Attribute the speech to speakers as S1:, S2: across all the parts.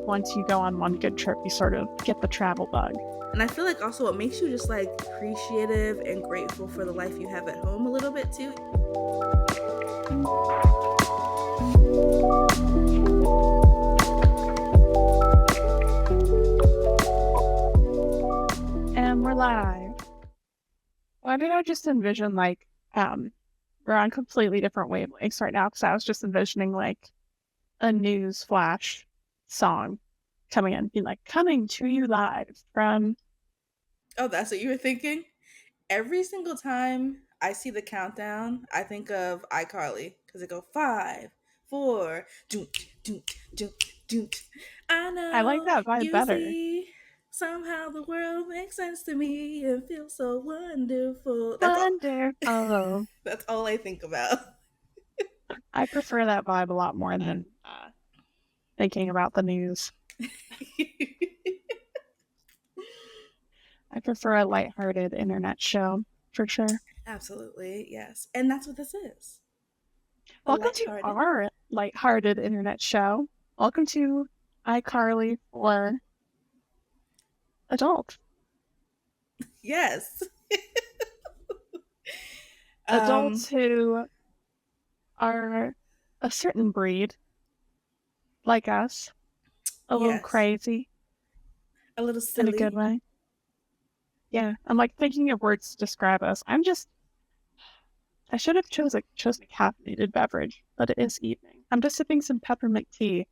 S1: once you go on one good trip, you sort of get the travel bug.
S2: And I feel like also it makes you just like appreciative and grateful for the life you have at home a little bit too.
S1: And we're live. Why did I just envision like we're on completely different wavelengths right now? Because I was just envisioning like a news flash song coming in, being like, coming to you live from.
S2: Oh, that's what you were thinking? Every single time I see the countdown, I think of iCarly because it go 5, 4, doot, doot, doot, doot. I
S1: I like
S2: know
S1: that vibe
S2: you
S1: better.
S2: see. Somehow the world makes sense to me and feels so wonderful.
S1: Wonderful.
S2: That's all I think about.
S1: I prefer that vibe a lot more than thinking about the news. I prefer a lighthearted internet show, for sure.
S2: Absolutely, yes. And that's what this is.
S1: Welcome to our lighthearted internet show. Welcome to iCarly for adults.
S2: Yes.
S1: Adults who are a certain breed, like us, a little crazy.
S2: A little silly.
S1: In a good way. Yeah, I'm like thinking of words to describe us. I should have chosen a caffeinated beverage, but it is evening. I'm just sipping some peppermint tea.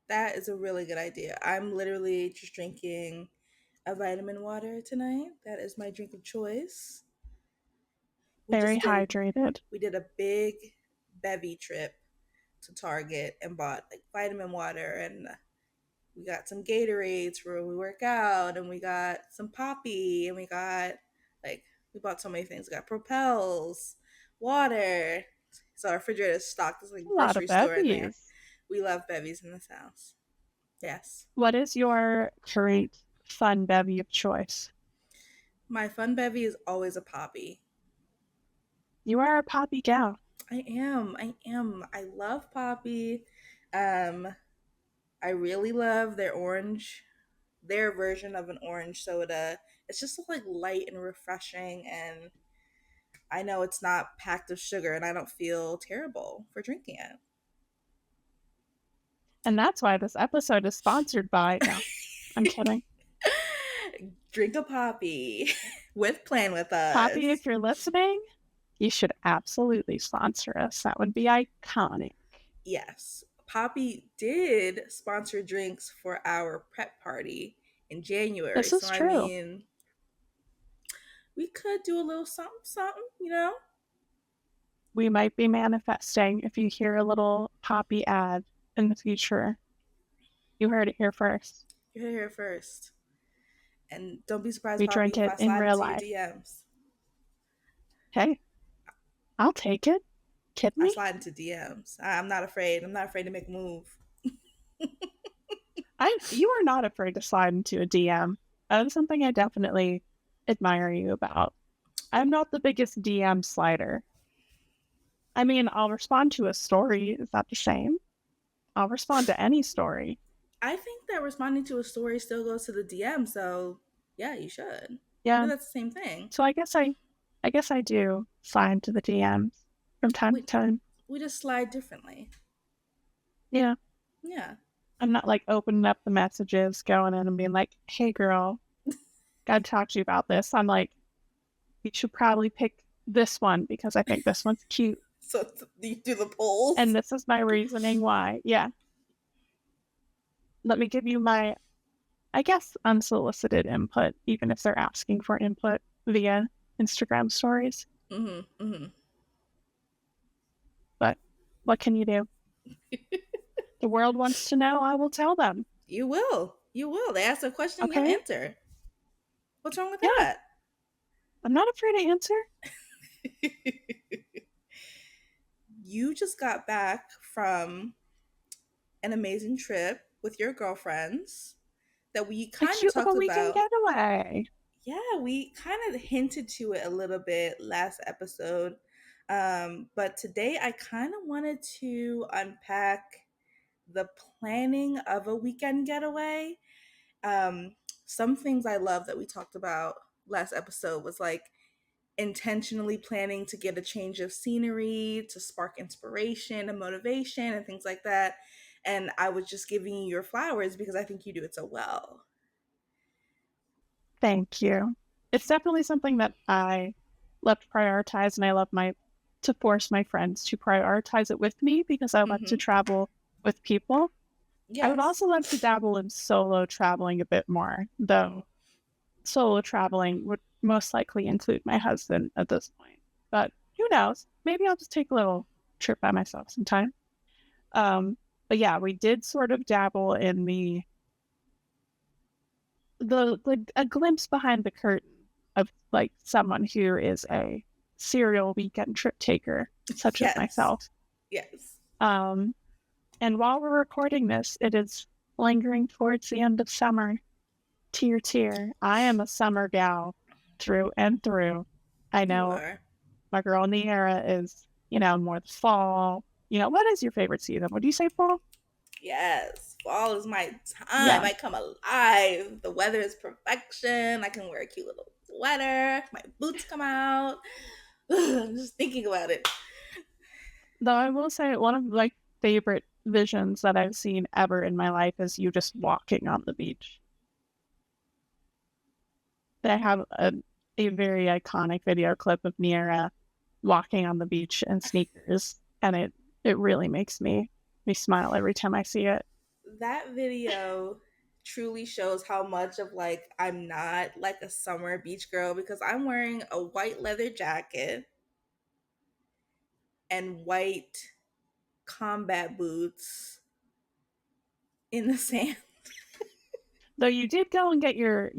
S2: That is a really good idea. I'm literally just drinking a vitamin water tonight. That is my drink of choice.
S1: Very hydrated.
S2: We did a big bevy trip to Target and bought like vitamin water, and we got some Gatorades for when we work out, and we got some Poppy, and we bought so many things. We got Propels, water. So our refrigerator is stocked. There's like a grocery store in there. We love bevies in this house. Yes.
S1: What is your current fun bevy of choice?
S2: My fun bevy is always a Poppy.
S1: You are a Poppy gal.
S2: I am. I love Poppy. I really love their version of an orange soda. It's just so like light and refreshing, and I know it's not packed with sugar, and I don't feel terrible for drinking it.
S1: And that's why this episode is sponsored by. No, I'm kidding.
S2: Drink a Poppy with Plan With Us.
S1: Poppy, if you're listening, you should absolutely sponsor us. That would be iconic.
S2: Yes. Poppy did sponsor drinks for our prep party in January.
S1: This is true.
S2: I mean, we could do a little something, you know?
S1: We might be manifesting if you hear a little Poppy ad in the future. You heard it here first.
S2: You heard it here first. And don't be surprised
S1: we drink it in real life.
S2: DMs.
S1: Hey, I'll take it. Kid me?
S2: I slide into DMs. I'm not afraid. I'm not afraid to make a move.
S1: You are not afraid to slide into a DM. That's something I definitely admire you about. I'm not the biggest DM slider. I mean, I'll respond to a story. Is that the same? I'll respond to any story.
S2: I think that responding to a story still goes to the DM, so yeah, you should.
S1: Yeah,
S2: that's the same thing.
S1: So I guess I do slide to the DMs from time to time.
S2: We just slide differently.
S1: Yeah.
S2: Yeah.
S1: I'm not like opening up the messages, going in and being like, "Hey, girl, gotta talk to you about this." I'm like, "You should probably pick this one because I think this one's cute."
S2: So you do the polls,
S1: and this is my reasoning why. Yeah. Let me give you my, I guess, unsolicited input, even if they're asking for input via Instagram stories.
S2: Mm-hmm. Mm-hmm.
S1: But what can you do? The world wants to know. I will tell them.
S2: You will. They ask a question, okay. You answer. What's wrong with that?
S1: I'm not afraid to answer.
S2: You just got back from an amazing trip with your girlfriends that we kind of talked about.
S1: Weekend getaway.
S2: Yeah, we kind of hinted to it a little bit last episode. But today I kind of wanted to unpack the planning of a weekend getaway. Um, some things I love that we talked about last episode was like intentionally planning to get a change of scenery to spark inspiration and motivation and things like that. And I was just giving you your flowers because I think you do it so well.
S1: Thank you. It's definitely something that I love to prioritize, and I love my to force my friends to prioritize it with me because I love to
S2: Mm-hmm.
S1: travel with people. I would
S2: Yes.
S1: also love to dabble in solo traveling a bit more, though solo traveling would most likely include my husband at this point. But who knows? Maybe I'll just take a little trip by myself sometime. But yeah, we did sort of dabble in the like a glimpse behind the curtain of like someone who is a serial weekend trip taker, such as
S2: Yes.
S1: myself.
S2: Yes.
S1: Um, and while we're recording this, it is lingering towards the end of summer. Tier tier. I am a summer gal through and through. I
S2: You
S1: know
S2: are.
S1: my girl Niara is, more the fall. What is your favorite season? Would you say fall?
S2: Yes. Fall is my time.
S1: Yeah.
S2: I come alive. The weather is perfection. I can wear a cute little sweater. My boots come out. I'm just thinking about it.
S1: Though I will say one of my favorite visions that I've seen ever in my life is you just walking on the beach. I have a very iconic video clip of Niara walking on the beach in sneakers, and it really makes me smile every time I see it.
S2: That video truly shows how much of like I'm not like a summer beach girl because I'm wearing a white leather jacket and white combat boots in the sand.
S1: Though you did go and get your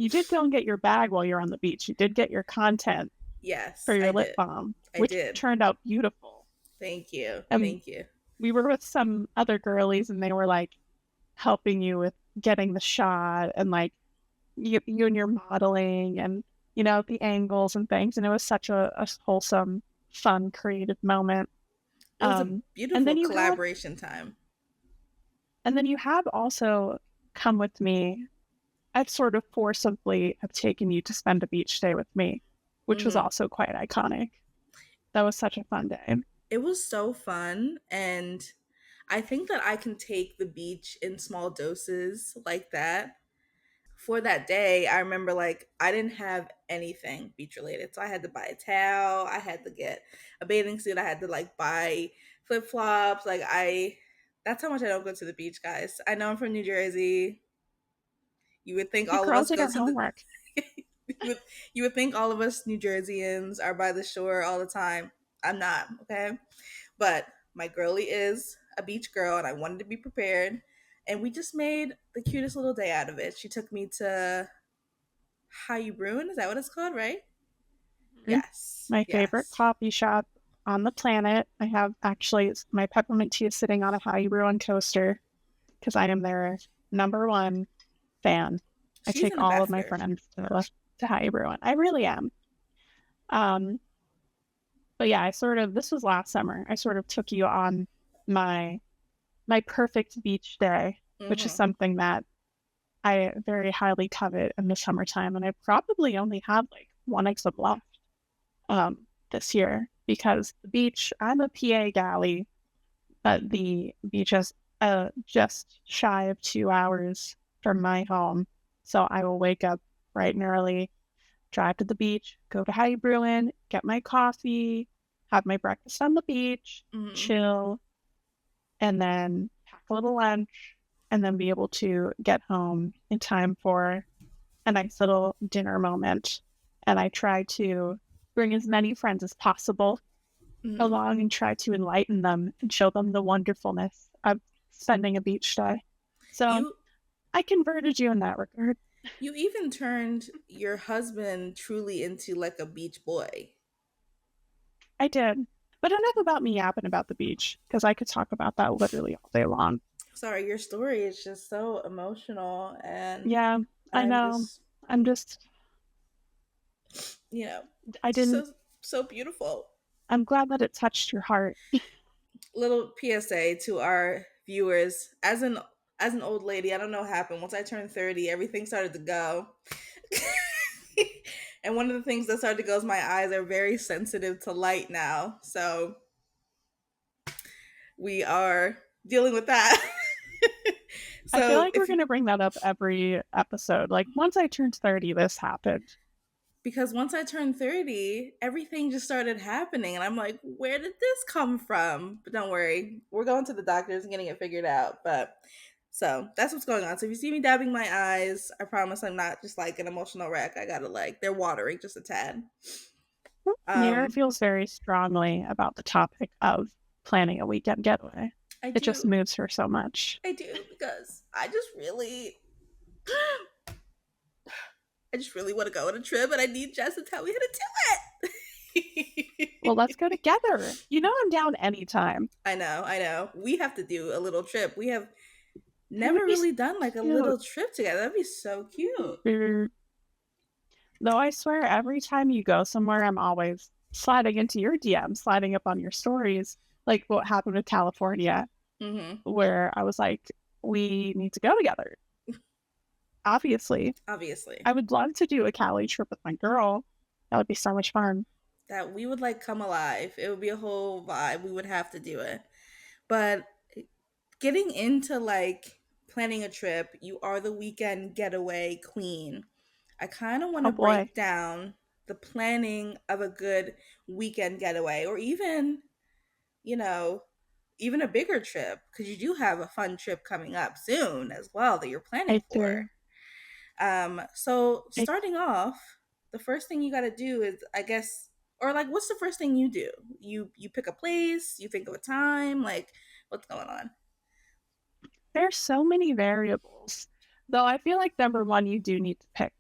S1: bag while you're on the beach. You did get your content for
S2: Yes,
S1: your
S2: I
S1: lip
S2: did.
S1: balm,
S2: I
S1: which
S2: did.
S1: turned out beautiful.
S2: Thank you.
S1: And
S2: Thank you.
S1: we were with some other girlies, and they were like helping you with getting the shot, and like you and your modeling, and the angles and things, and it was such a wholesome, fun, creative moment.
S2: It was a
S1: Um, and
S2: beautiful
S1: then you have
S2: collaboration time.
S1: also come with me. I've sort of forcibly have taken you to spend a beach day with me, which was
S2: Hmm.
S1: also quite iconic. That was such a fun day.
S2: It was so fun. And I think that I can take the beach in small doses like that. For that day, I remember like I didn't have anything beach related. So I had to buy a towel, I had to get a bathing suit, I had to like buy flip flops. That's how much I don't go to the beach, guys. I know I'm from New Jersey. You would think
S1: You
S2: all of
S1: girls
S2: us
S1: did
S2: go
S1: our
S2: to the
S1: homework.
S2: you would you would think all of us New Jerseyans are by the shore all the time. I'm not, okay? But my girlie is a beach girl and I wanted to be prepared. And we just made the cutest little day out of it. She took me to How You Brewing, is that what it's called, right?
S1: Mhm.
S2: Yes.
S1: My favorite
S2: Yes.
S1: coffee shop on the planet. I have actually my peppermint tea is sitting on a How You Brew coaster because I am their number one fan. I
S2: She's
S1: take
S2: an
S1: all of my
S2: ambassador.
S1: friends to How You Brew. I really am. Um, but yeah, this was last summer. I sort of took you on my my perfect beach day, which is
S2: Mm-hmm.
S1: something that I very highly covet in the summertime, and I probably only have like one exit left this year because the beach. I'm a PA galley, but the beach is just shy of 2 hours from my home, so I will wake up bright and early, drive to the beach, go to Hattie Bruin, get my coffee, have my breakfast on the beach,
S2: Mm-hmm.
S1: chill, and then pack a little lunch, and then be able to get home in time for a nice little dinner moment. And I try to bring as many friends as possible
S2: Mm-hmm.
S1: along and try to enlighten them and show them the wonderfulness of spending a beach day. So
S2: You
S1: I converted you in that regard.
S2: you even turned your husband truly into like a beach boy.
S1: I did. But enough about me yapping about the beach, because I could talk about that literally all day long.
S2: Sorry, your story is just so emotional and
S1: Yeah, I
S2: I'm
S1: know.
S2: just
S1: I'm just,
S2: you know,
S1: I didn't,
S2: so so beautiful.
S1: I'm glad that it touched your heart.
S2: Little PSA to our viewers, as an old lady, I don't know what happened. Once I turned 30, everything started to go. And one of the things that started to go is my eyes are very sensitive to light now. So we are dealing with that.
S1: I feel
S2: So
S1: like we're going to bring that up every episode. Like, once I turned 30, this happened.
S2: because once I turned 30, everything just started happening. And I'm like, where did this come from? But don't worry, we're going to the doctors and getting it figured out. But so that's what's going on. So if you see me dabbing my eyes, I promise I'm not just like an emotional wreck. I gotta like, they're watering just a tad.
S1: Niara
S2: Um,
S1: feels very strongly about the topic of planning a weekend getaway.
S2: I
S1: It just
S2: do.
S1: moves her so much.
S2: I do because I just really want to go on a trip and I need Jess to tell me how to do it.
S1: Well, let's go together. You know I'm down anytime.
S2: I know. We have to do a little trip. We have
S1: It
S2: never
S1: would be
S2: really done like a
S1: cute.
S2: little trip together. That'd be so cute.
S1: Though I swear, every time you go somewhere, I'm always sliding into your DM, sliding up on your stories, like what happened with California,
S2: Mm-hmm.
S1: where I was like, we need to go together. Obviously.
S2: Obviously.
S1: I would love to do a Cali trip with my girl. That would be so much fun.
S2: That we would like come alive. It would be a whole vibe. We would have to do it. But getting into like planning a trip, you are the weekend getaway queen. I kind of want
S1: Oh
S2: to
S1: boy.
S2: break down the planning of a good weekend getaway or even, you know, even a bigger trip because you do have a fun trip coming up soon as well that you're planning
S1: I
S2: for.
S1: do.
S2: So
S1: I,
S2: starting off, the first thing you got to do is, I guess, or like, what's the first thing you do? You pick a place, you think of a time, like, what's going on?
S1: there's so many variables. Though I feel like number one, you do need to pick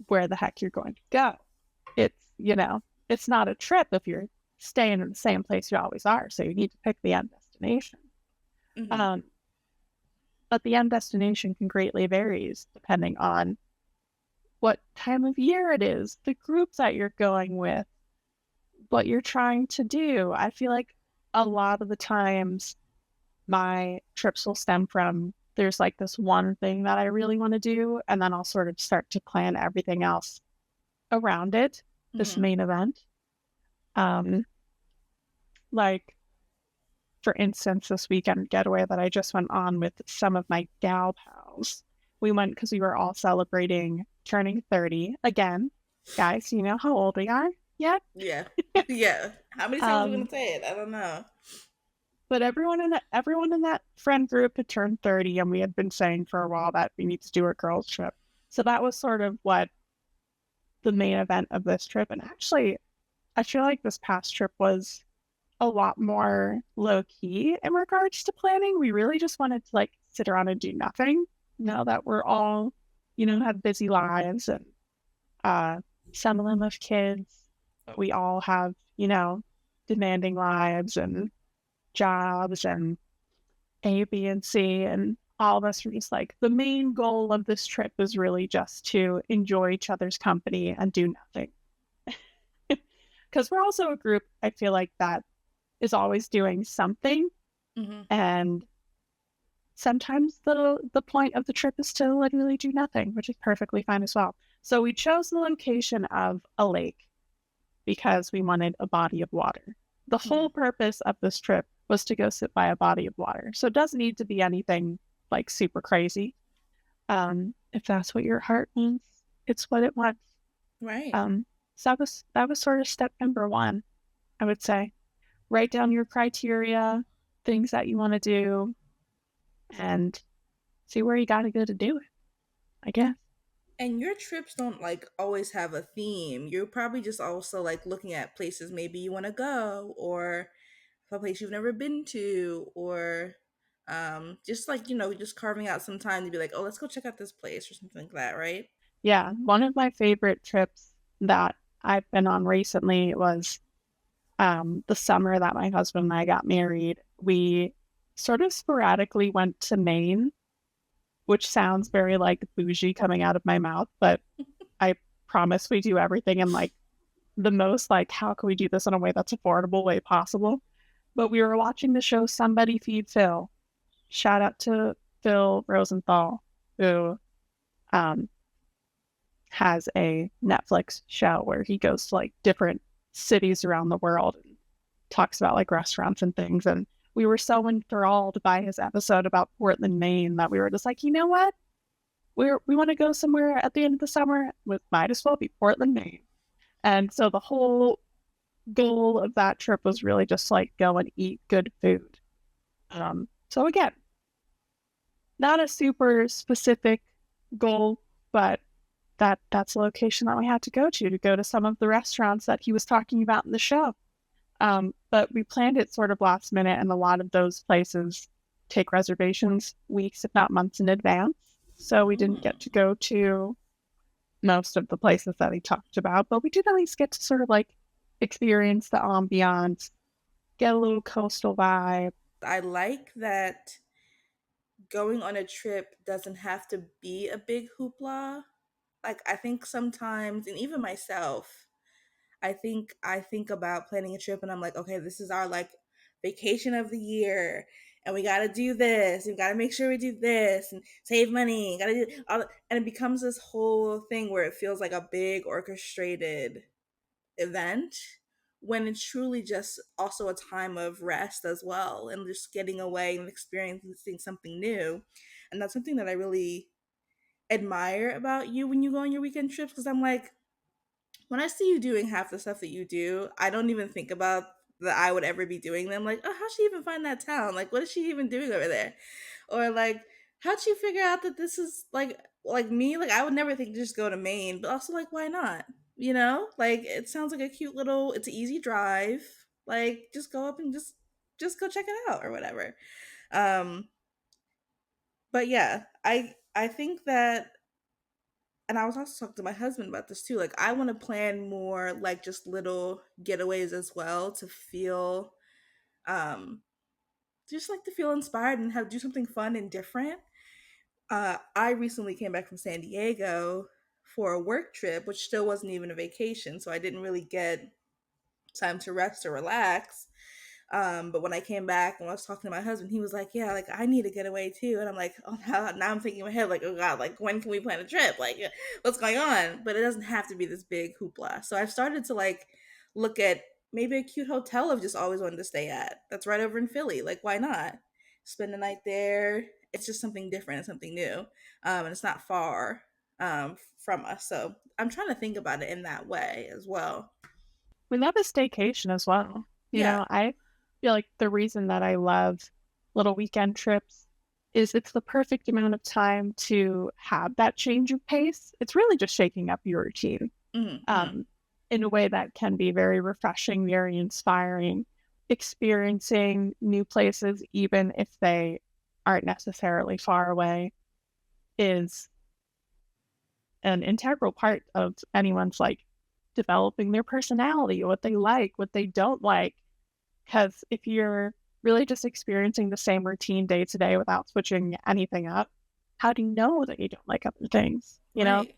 S1: where the heck you're going to go. It's not a trip if you're staying in the same place you always are. So you need to pick the end destination.
S2: Mm-hmm.
S1: Um, but the end destination can greatly varies depending on what time of year it is, the group that you're going with, what you're trying to do. I feel like a lot of the times my trips will stem from there's like this one thing that I really want to do, and then I'll sort of start to plan everything else around it, this
S2: Mm-hmm.
S1: main event. Um, like for instance, this weekend getaway that I just went on with some of my gal pals. We went because we were all celebrating turning 30 again. Guys, you know how old we are yet?
S2: Yeah. Yeah. How many times are we
S1: Um,
S2: gonna say it? I don't know.
S1: but everyone in that friend group had turned 30, and we had been saying for a while that we need to do a girls trip. So that was sort of what the main event of this trip. And actually, I feel like this past trip was a lot more low key in regards to planning. We really just wanted to like sit around and do nothing now that we're all, have busy lives, and some of them have kids, but we all have, demanding lives and jobs and A, B, and C. And all of us were just like, the main goal of this trip is really just to enjoy each other's company and do nothing. Because we're also a group, I feel like, that is always doing something.
S2: Mm-hmm.
S1: And sometimes the point of the trip is to literally do nothing, which is perfectly fine as well. So we chose the location of a lake because we wanted a body of water. The whole purpose of this trip was to go sit by a body of water. So it doesn't need to be anything like super crazy. If that's what your heart wants, it's what it wants.
S2: Right.
S1: So that was sort of step number one, I would say. Write down your criteria, things that you want to do, and see where you got to go to do it, I guess.
S2: And your trips don't like always have a theme. You're probably just also like looking at places maybe you want to go or a place you've never been to or just like, just carving out some time to be like, oh, let's go check out this place or something like that, right?
S1: Yeah, one of my favorite trips that I've been on recently was the summer that my husband and I got married. We sort of sporadically went to Maine, which sounds very like bougie coming out of my mouth, but I promise we do everything in like the most like, how can we do this in a way that's affordable way possible? But we were watching the show Somebody Feed Phil, shout out to Phil Rosenthal, who um, has a Netflix show where he goes to like different cities around the world and talks about like restaurants and things. And we were so enthralled by his episode about Portland, Maine that we were just like, you know what? We want to go somewhere at the end of the summer. With might as well be Portland, Maine. And so the whole goal of that trip was really just like go and eat good food. So again, not a super specific goal, but that's a location that we had to go to some of the restaurants that he was talking about in the show. But we planned it sort of last minute, and a lot of those places take reservations weeks, if not months in advance. So we didn't get to go to most of the places that he talked about, but we did at least get to sort of like experience the ambiance, get a little coastal vibe.
S2: I like that going on a trip doesn't have to be a big hoopla. Like, I think sometimes, and even myself, I think about planning a trip and I'm like, okay, this is our like vacation of the year. And we gotta do this. We gotta make sure we do this and save money. Gotta do all, and it becomes this whole thing where it feels like a big orchestrated event when it's truly just also a time of rest as well and just getting away and experiencing something new. And that's something that I really admire about you when you go on your weekend trips, because I'm like, when I see you doing half the stuff that you do, I don't even think about that I would ever be doing them. Like, oh, how'd she even find that town? Like, what is she even doing over there? Or like, how'd she figure out that this is like me? Like, I would never think to just go to Maine, but also like, why not? You know, like it sounds like a cute little. It's an easy drive. Like, just go up and just go check it out or whatever. Um, but yeah, I think that, and I was also talking to my husband about this too. Like, I want to plan more like just little getaways as well to feel, um, just like to feel inspired and have do something fun and different. I recently came back from San Diego for a work trip, which still wasn't even a vacation, so I didn't really get time to rest or relax. But when I came back and I was talking to my husband, he was like, "Yeah, like I need to get away too." And I'm like, "Oh, now I'm thinking in my head, like, oh God, like when can we plan a trip? Like, what's going on?" But it doesn't have to be this big hoopla. So I've started to like look at maybe a cute hotel I've just always wanted to stay at. That's right over in Philly. Like, why not spend the night there? It's just something different and something new, and it's not far from us. So I'm trying to think about it in that way as well.
S1: We love a staycation as well. You
S2: Yeah.
S1: know, I feel like the reason that I love little weekend trips is it's the perfect amount of time to have that change of pace. It's really just shaking up your routine
S2: Mm-hmm.
S1: um, in a way that can be very refreshing, very inspiring. Experiencing new places, even if they aren't necessarily far away, is an integral part of anyone's like developing their personality, what they like, what they don't like. Because if you're really just experiencing the same routine day to day without switching anything up, how do you know that you don't like other things? You know,
S2: Right.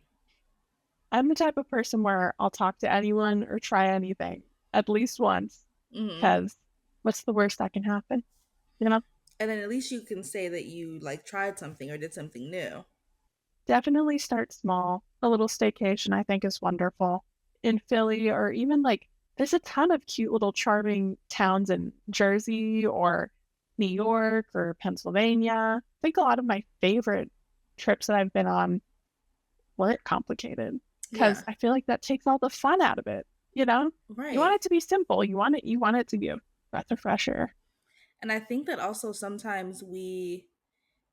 S1: I'm the type of person where I'll talk to anyone or try anything at least once,
S2: Mm-hmm.
S1: because what's the worst that can happen? You know,
S2: And then at least you can say that you like tried something or did something new.
S1: definitely start small. A little staycation, I think, is wonderful in Philly, or even like there's a ton of cute little charming towns in Jersey or New York or Pennsylvania. I think a lot of my favorite trips that I've been on weren't complicated because
S2: Yeah.
S1: I feel like that takes all the fun out of it. You know, you want
S2: Right.
S1: it to be simple. You want it to be a breath of fresh air.
S2: And I think that also sometimes we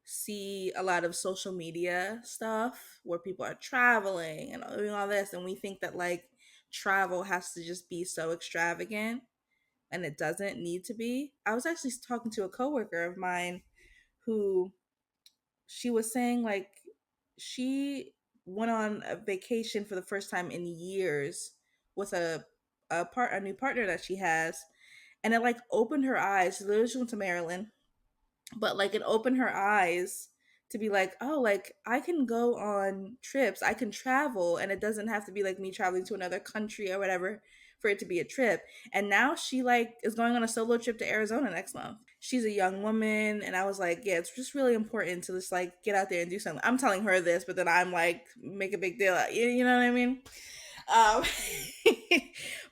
S2: see a lot of social media stuff where people are traveling and doing all this, and we think that like travel has to just be so extravagant, and it doesn't need to be. I was actually talking to a coworker of mine who, she was saying like she went on a vacation for the first time in years with a new partner that she has, and it like opened her eyes. She literally went to Maryland, but like it opened her eyes to be like, oh, like I can go on trips, I can travel, and it doesn't have to be like me traveling to another country or whatever for it to be a trip. And now she like is going on a solo trip to Arizona next month. She's a young woman, and I was like, yeah, it's just really important to just like get out there and do something. I'm telling her this, but then I'm like, make a big deal. You know what I mean? Um,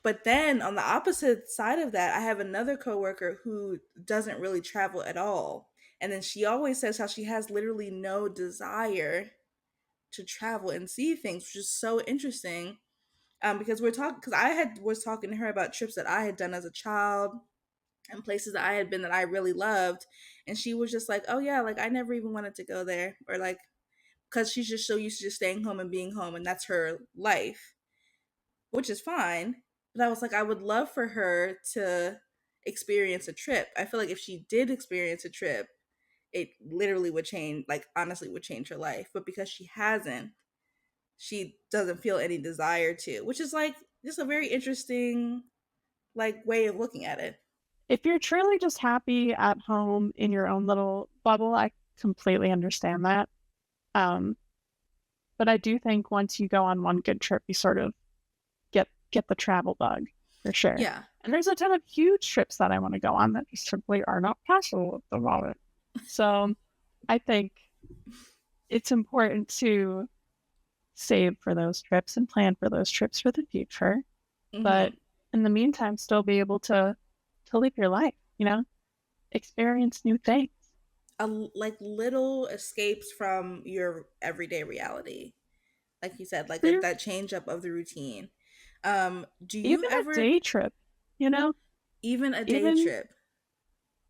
S2: but then on the opposite side of that, I have another coworker who doesn't really travel at all. And then she always says how she has literally no desire to travel and see things, which is so interesting. Because we're talking, because was talking to her about trips that I had done as a child and places that I had been that I really loved, and she was just like, "Oh yeah, like I never even wanted to go there," or like, because she's just so used to just staying home and being home, and that's her life, which is fine. But I was like, I would love for her to experience a trip. I feel like if she did experience a trip, it literally would change, like honestly would change her life. But because she hasn't, she doesn't feel any desire to, which is like just a very interesting like way of looking at it.
S1: If you're truly just happy at home in your own little bubble, I completely understand that. Um, but I do think once you go on one good trip, you sort of get the travel bug for sure.
S2: Yeah.
S1: And there's a ton of huge trips that I want to go on that just simply are not possible at the moment. So I think it's important to save for those trips and plan for those trips for the future. But
S2: Mm-hmm.
S1: in the meantime, still be able to live your life, experience new things.
S2: Like little escapes from your everyday reality, like you said, like
S1: Clear,
S2: that change up of the routine. Do you
S1: even a
S2: ever,
S1: day trip, you know,
S2: even a day
S1: even
S2: trip?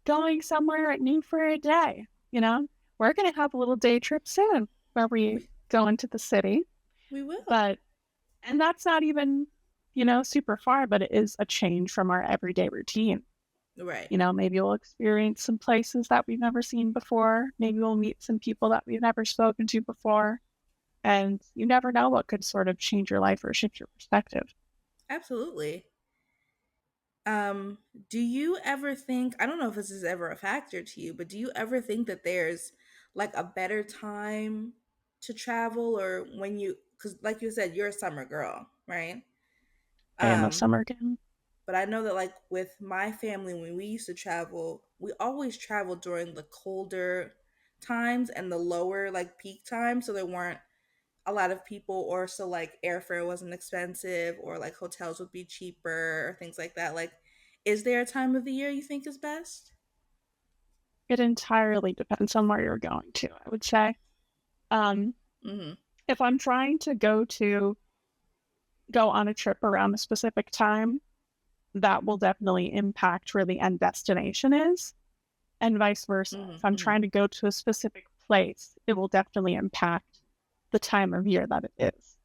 S1: going somewhere new for a day, we're going to have a little day trip soon where we
S2: we,
S1: go into the city,
S2: we will.
S1: but, and that's not even, super far, but it is a change from our everyday routine.
S2: Right.
S1: Maybe we'll experience some places that we've never seen before. Maybe we'll meet some people that we've never spoken to before. And you never know what could sort of change your life or shift your perspective.
S2: Absolutely. um do you ever think, I don't know if this is ever a factor to you, but do you ever think that there's like a better time to travel, or when you, because like you said, you're a summer girl, right?
S1: I am a
S2: um
S1: summer again.
S2: but I know that like with my family, when we used to travel, we always traveled during the colder times and the lower like peak times, so there weren't a lot of people, or so like airfare wasn't expensive, or like hotels would be cheaper or things like that. Like, is there a time of the year you think is best?
S1: It entirely depends on where you're going to, I would say. Um,
S2: Mm-hmm.
S1: if I'm trying to go on a trip around a specific time, that will definitely impact where the end destination is, and vice versa. If I'm
S2: Mm-hmm.
S1: trying to go to a specific place, it will definitely impact the time of year that it is.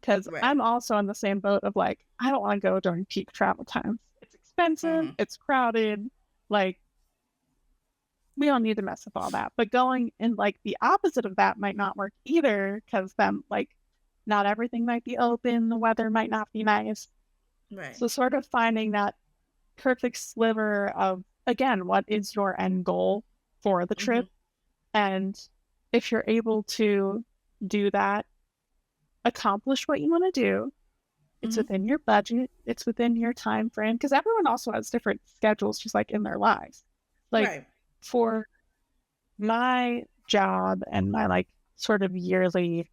S1: Because
S2: Right.
S1: I'm also in the same boat of like, I don't want to go during peak travel times. It's expensive,
S2: Mm-hmm.
S1: it's crowded. Like, we don't need to mess with all that. But going in like the opposite of that might not work either, because then like not everything might be open, the weather might not be nice.
S2: Right.
S1: So sort of finding that perfect sliver of, again, what is your end goal for the
S2: Mm-hmm.
S1: trip? And if you're able to do that, accomplish what you want to do, it's
S2: Mm-hmm.
S1: within your budget, it's within your time frame, because everyone also has different schedules just like in their lives. Like
S2: Right.
S1: for my job and my like sort of yearly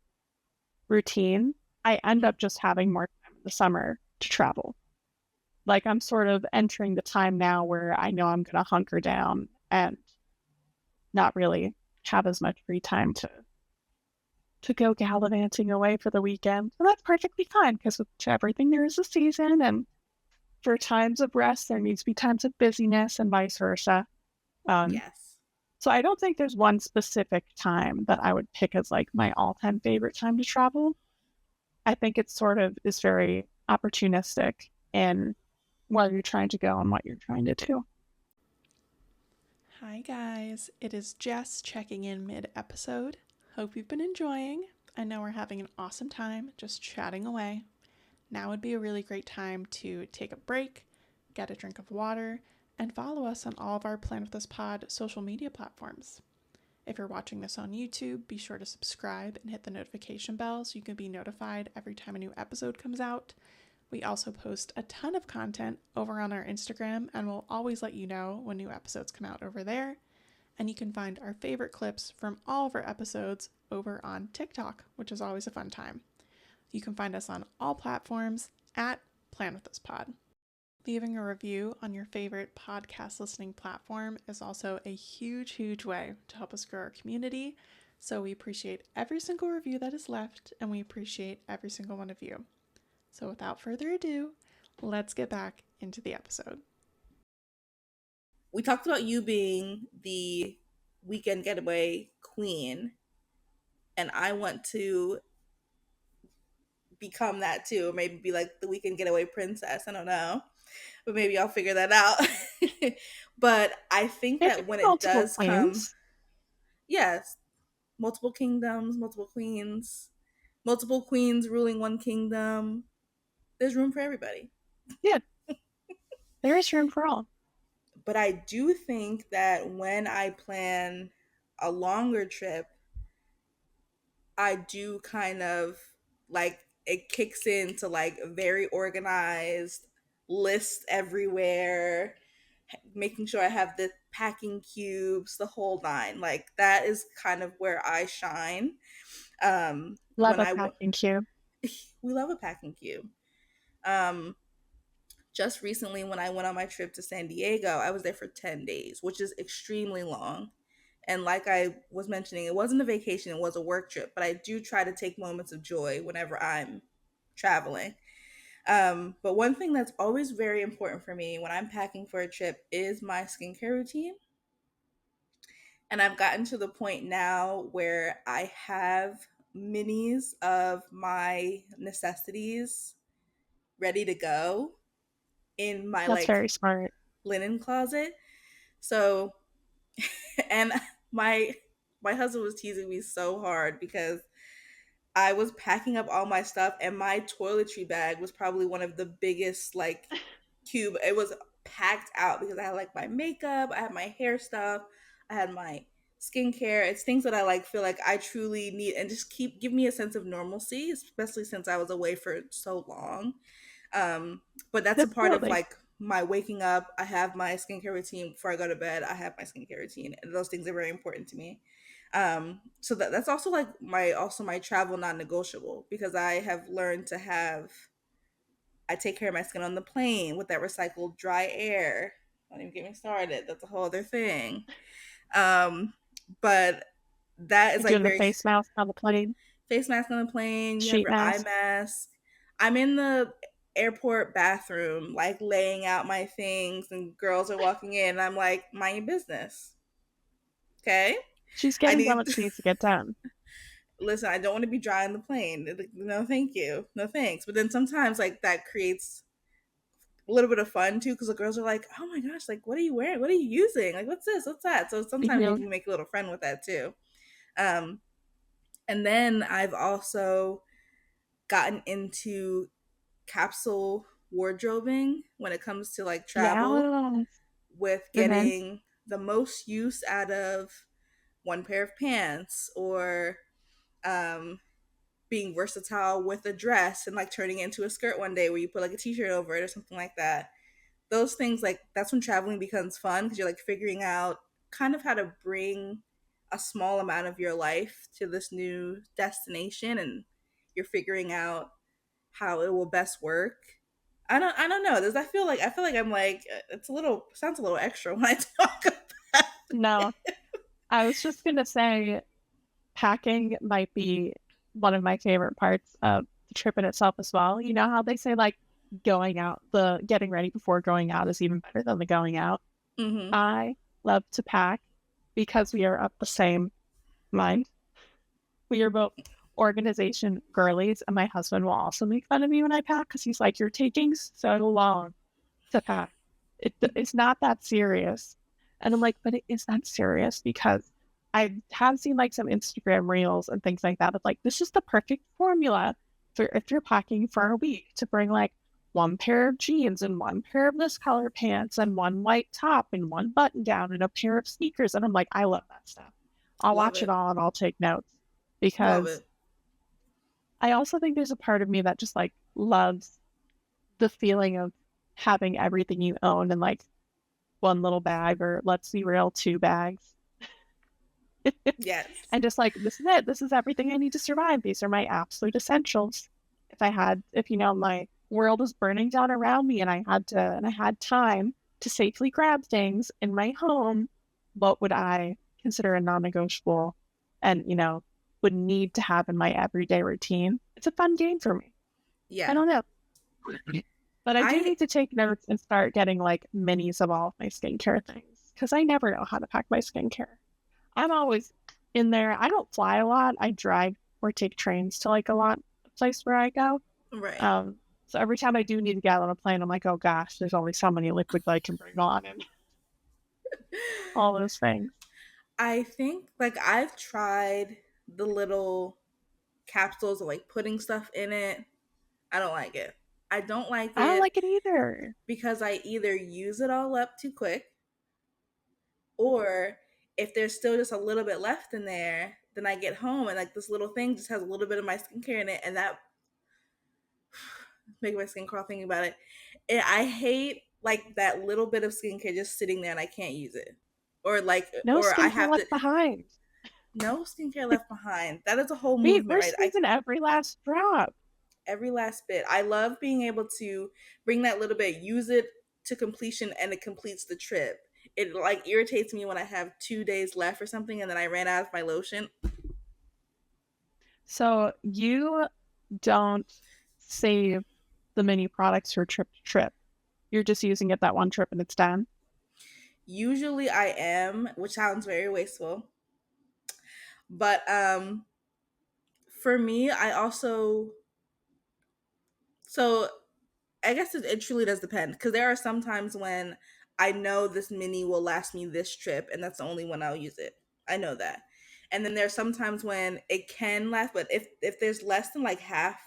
S1: routine, I end
S2: Mm-hmm.
S1: up just having more time in the summer to travel. Like I'm sort of entering the time now where I know I'm going to hunker down and not really have as much free time to go gallivanting away for the weekend. And that's perfectly fine because with everything there is a season, and for times of rest there needs to be times of busyness and vice versa. Um,
S2: Yes.
S1: so I don't think there's one specific time that I would pick as like my all-time favorite time to travel. I think it sort of is very opportunistic in where you're trying to go and what you're trying to do.
S3: Hi, guys. It is Jess checking in mid episode. Hope you've been enjoying. I know we're having an awesome time just chatting away. Now would be a really great time to take a break, get a drink of water, and follow us on all of our Plan With Us Pod social media platforms. If you're watching this on YouTube, be sure to subscribe and hit the notification bell so you can be notified every time a new episode comes out. We also post a ton of content over on our Instagram, and we'll always let you know when new episodes come out over there. And you can find our favorite clips from all of our episodes over on TikTok, which is always a fun time. You can find us on all platforms at Plan With Us Pod. Leaving a review on your favorite podcast listening platform is also a huge, huge way to help us grow our community. So we appreciate every single review that is left, and we appreciate every single one of you. So without further ado, let's get back into the episode.
S2: We talked about you being the weekend getaway queen, and I want to become that too, or maybe be like the weekend getaway princess. I don't know, but maybe I'll figure that out. But I think that when it does come, yes, multiple kingdoms, multiple queens ruling one kingdom. There's room for everybody.
S1: Yeah, there is room for all.
S2: But I do think that when I plan a longer trip, I do kind of like it kicks into like very organized list everywhere, making sure I have the packing cubes, the whole nine. Like that is kind of where I shine.
S1: Love a packing cube.
S2: We love a packing cube. Just recently when I went on my trip to San Diego, I was there for 10 days, which is extremely long. And like I was mentioning, it wasn't a vacation, it was a work trip, but I do try to take moments of joy whenever I'm traveling. But one thing that's always very important for me when I'm packing for a trip is my skincare routine. And I've gotten to the point now where I have minis of my necessities ready to go in my
S1: That's very smart.
S2: linen closet. So, and my husband was teasing me so hard because I was packing up all my stuff, and my toiletry bag was probably one of the biggest like cube. It was packed out because I had like my makeup, I had my hair stuff, I had my skincare. It's things that I like feel like I truly need and just give me a sense of normalcy, especially since I was away for so long. But that's a part of like my waking up. I have my skincare routine before I go to bed. I have my skincare routine, and those things are very important to me. So that's also like my travel non-negotiable, because I have learned to I take care of my skin on the plane with that recycled dry air. Don't even get me started. That's a whole other thing. But that is like
S1: doing the face mask on the plane.
S2: Face mask on the plane. You have your eye mask. I'm in the airport bathroom, like laying out my things, and girls are walking in. And I'm like, mind your business. Okay.
S1: She's getting done what she needs to get done.
S2: Listen, I don't want to be dry on the plane. No, thank you. No, thanks. But then sometimes like that creates a little bit of fun too, because the girls are like, oh my gosh, like what are you wearing? What are you using? Like what's this? What's that? So sometimes we make a little fun with that too. And then I've also gotten into capsule wardrobing when it comes to like travel, with getting the most use out of one pair of pants, or being versatile with a dress and like turning it into a skirt one day where you put like a t-shirt over it or something like that. Those things, like that's when traveling becomes fun, because you're like figuring out kind of how to bring a small amount of your life to this new destination, and you're figuring out how it will best work. I don't know. I feel like I'm like, sounds a little extra when I talk about
S1: No. I was just gonna say packing might be one of my favorite parts of the trip in itself as well. You know how they say like going out, the getting ready before going out is even better than the going out.
S2: Mm-hmm.
S1: I love to pack because we are of the same mind. We are both organization girlies, and my husband will also make fun of me when I pack because he's like, you're taking so long to pack. It's not that serious. And I'm like, but it is that serious, because I have seen like some Instagram reels and things like that of like, this is the perfect formula for if you're packing for a week, to bring like one pair of jeans and one pair of this color pants and one white top and one button down and a pair of sneakers. And I'm like, I love that stuff. I'll watch it all and I'll take notes, because I also think there's a part of me that just like loves the feeling of having everything you own in like one little bag, or let's be real, 2 bags.
S2: Yes.
S1: And just like, this is it. This is everything I need to survive. These are my absolute essentials. If my world was burning down around me and I had time to safely grab things in my home, what would I consider a non-negotiable and, would need to have in my everyday routine? It's a fun game for me. I
S2: Yeah.
S1: don't know. But I do
S2: I
S1: need to take notes and start getting like minis of all of my skincare things, because I never know how to pack my skincare. I'm always in there. I don't fly a lot. I drive or take trains to like a lot of place where I go.
S2: right.
S1: So every time I do need to get on a plane, I'm like, oh gosh, there's only so many liquids I can bring on and all those things.
S2: I think like I've tried the little capsules of like putting stuff in it. I don't like it. I don't like
S1: I don't
S2: it
S1: like it either.
S2: because I either use it all up too quick, or if there's still just a little bit left in there, then I get home and like this little thing just has a little bit of my skincare in it, and that makes my skin crawl thinking about it. And I hate like that little bit of skincare just sitting there and I can't use it, or like,
S1: No
S2: or I
S1: skincare
S2: have to.
S1: left behind.
S2: No skincare left behind. That is a whole
S1: We're
S2: movement, right?
S1: squeezing every last drop.
S2: Every last bit. I love being able to bring that little bit, use it to completion, and it completes the trip. It like irritates me when I have 2 days left or something and then I ran out of my lotion.
S1: So you don't save the mini products for trip to trip. You're just using it that one trip and it's done.
S2: Usually I am, which sounds very wasteful. But for me, I also, so I guess it truly does depend, because there are some times when I know this mini will last me this trip and that's the only one I'll use it. I know that. And then there's sometimes when it can last, but if there's less than like half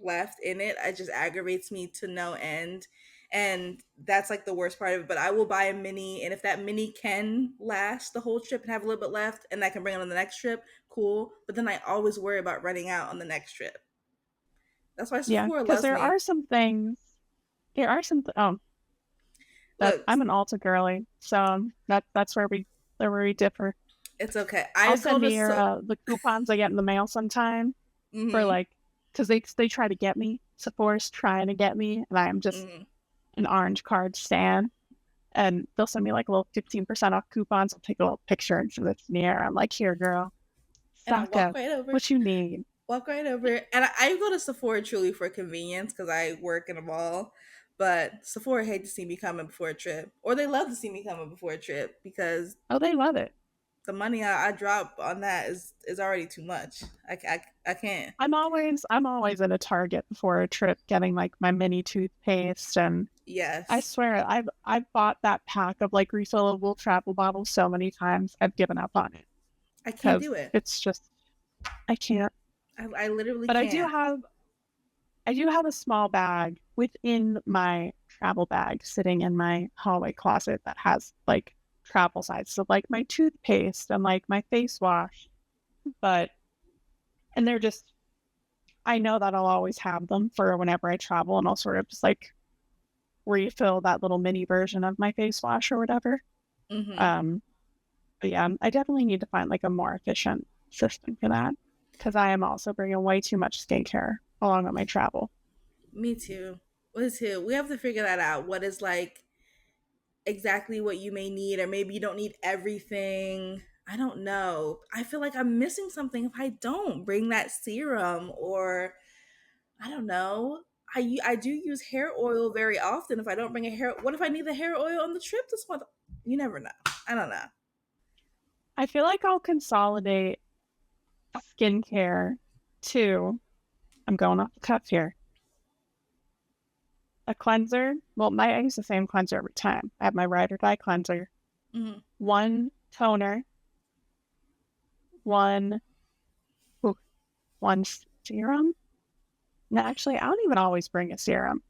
S2: left in it, it just aggravates me to no end. And that's like the worst part of it. But I will buy a mini, and if that mini can last the whole trip and have a little bit left and I can bring it on the next trip, cool. But then I always worry about running out on the next trip. That's why
S1: Yeah,
S2: Sephora
S1: because
S2: loves
S1: there
S2: me.
S1: are some things. There are some. That
S2: Look,
S1: I'm an Ulta girly, so that's where we differ.
S2: it's okay.
S1: I'll
S2: I go
S1: send
S2: to
S1: Niara the coupons I get in the mail sometime for
S2: mm-hmm,
S1: like, because they try to get me. Sephora's trying to get me, and I am just
S2: mm-hmm.
S1: an orange card stan. And they'll send me like a little 15% off coupons. I'll take a little picture and send it to Niara. I'm like, here, girl,
S2: And I
S1: stock up. What you need?
S2: walk right over, and I go to Sephora truly for convenience because I work in a mall. But Sephora hate to see me coming before a trip, or they love to see me coming before a trip because
S1: Oh, they love it.
S2: the money I drop on that is already too much. I can't.
S1: I'm always in a Target before a trip getting like my mini toothpaste, and I
S2: Yes,
S1: swear I've bought that pack of like refillable travel bottles so many times I've given up on it,
S2: I can't
S1: because
S2: do it.
S1: it's just, I can't.
S2: I literally
S1: But
S2: can't.
S1: I do have a small bag within my travel bag sitting in my hallway closet that has like travel sizes of like my toothpaste and like my face wash. But and they're just, I know that I'll always have them for whenever I travel, and I'll sort of just like refill that little mini version of my face wash or whatever.
S2: Mm-hmm.
S1: Um, but yeah, I definitely need to find like a more efficient system for that, because I am also bringing way too much skincare along on my travel.
S2: Me too. Me too. We have to figure that out. What is like exactly what you may need, or maybe you don't need everything. I don't know. I feel like I'm missing something if I don't bring that serum, or I don't know. I do use hair oil very often. If I don't bring a hair, what if I need the hair oil on the trip this month? You never know. I don't know.
S1: I feel like I'll consolidate skincare to, I'm going off the cuff here, a cleanser. Well, I use the same cleanser every time. I have my ride or die cleanser,
S2: Mm-hmm.
S1: one toner, one ooh, one serum. No, actually, I don't even always bring a serum.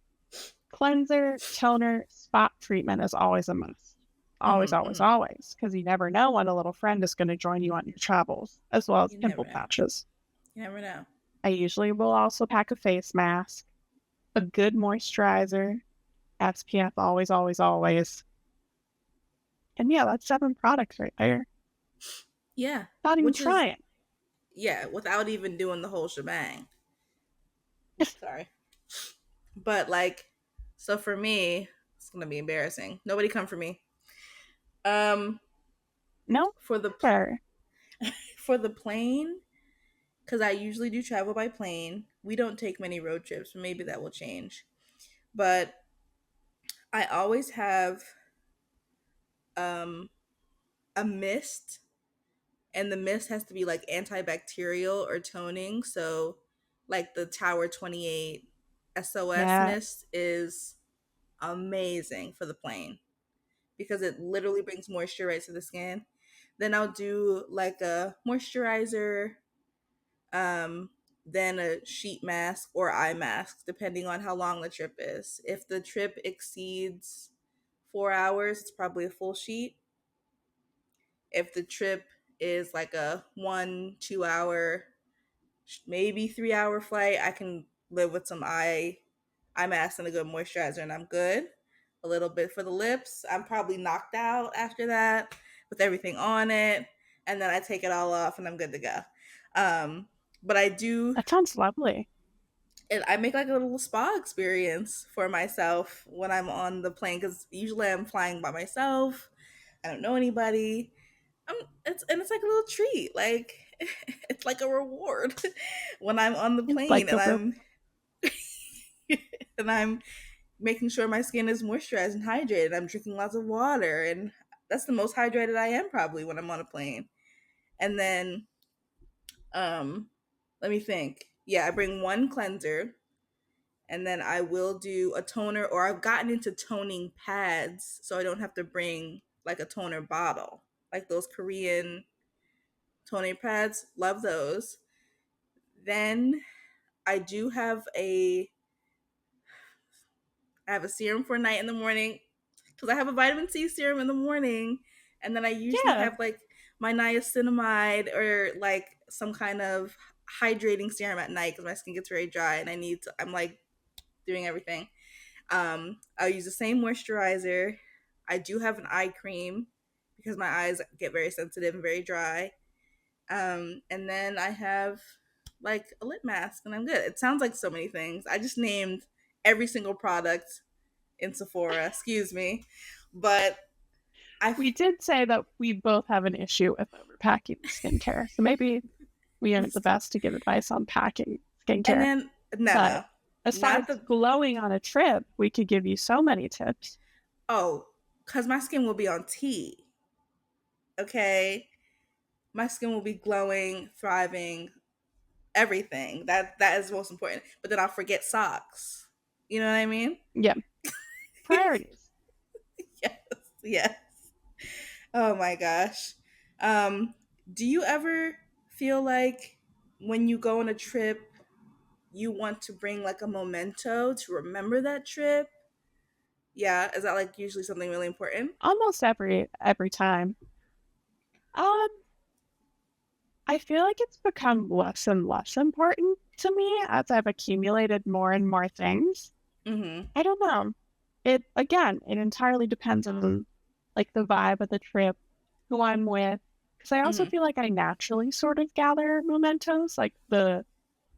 S1: Cleanser, toner, spot treatment is always a must. Always,
S2: Mm-hmm,
S1: always,
S2: mm-hmm.
S1: always. Because you never know when a little friend is going to join you on your travels, as well as
S2: You never
S1: pimple
S2: know.
S1: patches.
S2: You never know.
S1: I usually will also pack a face mask. a good moisturizer, SPF always, always, always. And yeah, that's 7 products right there.
S2: Yeah.
S1: Not even
S2: Which is,
S1: trying.
S2: yeah, without even doing the whole shebang. Sorry. But like, so for me, it's gonna be embarrassing. Nobody come for me. Um,
S1: No,
S2: for the
S1: fair.
S2: for the plane, because I usually do travel by plane. We don't take many road trips, so maybe that will change. But I always have um a mist, and the mist has to be like antibacterial or toning. So, like the Tower 28 SOS
S1: Yeah,
S2: mist is amazing for the plane because it literally brings moisture right to the skin. Then I'll do like a moisturizer, um, then a sheet mask or eye mask, depending on how long the trip is. If the trip exceeds 4 hours, it's probably a full sheet. If the trip is like a 1 2 hour, maybe 3 hour flight, I can live with some eye mask and a good moisturizer, and I'm good. A little bit for the lips. I'm probably knocked out after that with everything on it, and then I take it all off, and I'm good to go. Um, but I do,
S1: that sounds lovely.
S2: and I make like a little spa experience for myself when I'm on the plane because usually I'm flying by myself. I don't know anybody. It's like a little treat. Like it's like a reward when I'm on the
S1: It's
S2: plane
S1: like
S2: and
S1: a
S2: I'm making sure my skin is moisturized and hydrated. I'm drinking lots of water, and that's the most hydrated I am probably when I'm on a plane. And then um let me think. Yeah, I bring one cleanser, and then I will do a toner, or I've gotten into toning pads so I don't have to bring like a toner bottle. Like those Korean toner pads, love those. Then I do have a serum for night in the morning because I have a vitamin C serum in the morning, and then I usually
S1: yeah.
S2: have like my niacinamide or like some kind of hydrating serum at night because my skin gets very dry and I'm like doing everything. I'll use the same moisturizer. I do have an eye cream because my eyes get very sensitive and very dry. And then I have like a lip mask, and I'm good. It sounds like so many things. I just named every single product in Sephora. Excuse me, but I
S1: We did say that we both have an issue with overpacking skincare. So maybe we aren't the best to give advice on packing
S2: and
S1: skincare.
S2: then
S1: But
S2: no,
S1: as far
S2: not
S1: as
S2: the
S1: glowing on a trip, we could give you so many tips.
S2: oh, because my skin will be on T. Okay, my skin will be glowing, thriving, everything. That is most important. But then I'll forget socks. You know what I mean?
S1: Yeah, priorities.
S2: Yes, yes. Oh my gosh. Um, do you ever feel like when you go on a trip, you want to bring like a memento to remember that trip? Yeah, is that like usually something really important?
S1: Almost every time. Um, I feel like it's become less and less important to me as I've accumulated more and more things.
S2: Mm-hmm.
S1: I don't know. It entirely depends on like the vibe of the trip, who I'm with. Because I also
S2: Mm-hmm.
S1: feel like I naturally sort of gather mementos. Like the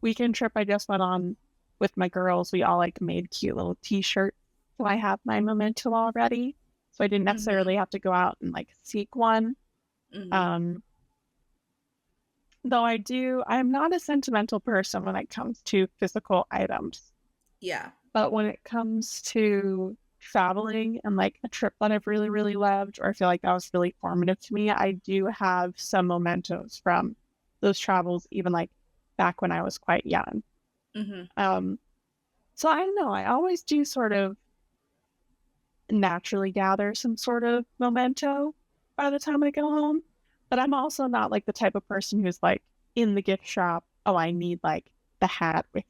S1: weekend trip I just went on with my girls, we all like made cute little t-shirts. So I have my memento already. So I didn't
S2: Mm-hmm.
S1: necessarily have to go out and like seek one.
S2: Mm-hmm.
S1: Um, though I'm not a sentimental person when it comes to physical items.
S2: Yeah.
S1: But when it comes to traveling and like a trip that I've really, really loved, or I feel like that was really formative to me, I do have some mementos from those travels, even like back when I was quite young.
S2: Mm-hmm.
S1: Um, so I don't know. I always do sort of naturally gather some sort of memento by the time I go home. But I'm also not like the type of person who's like in the gift shop, oh, I need like the hat with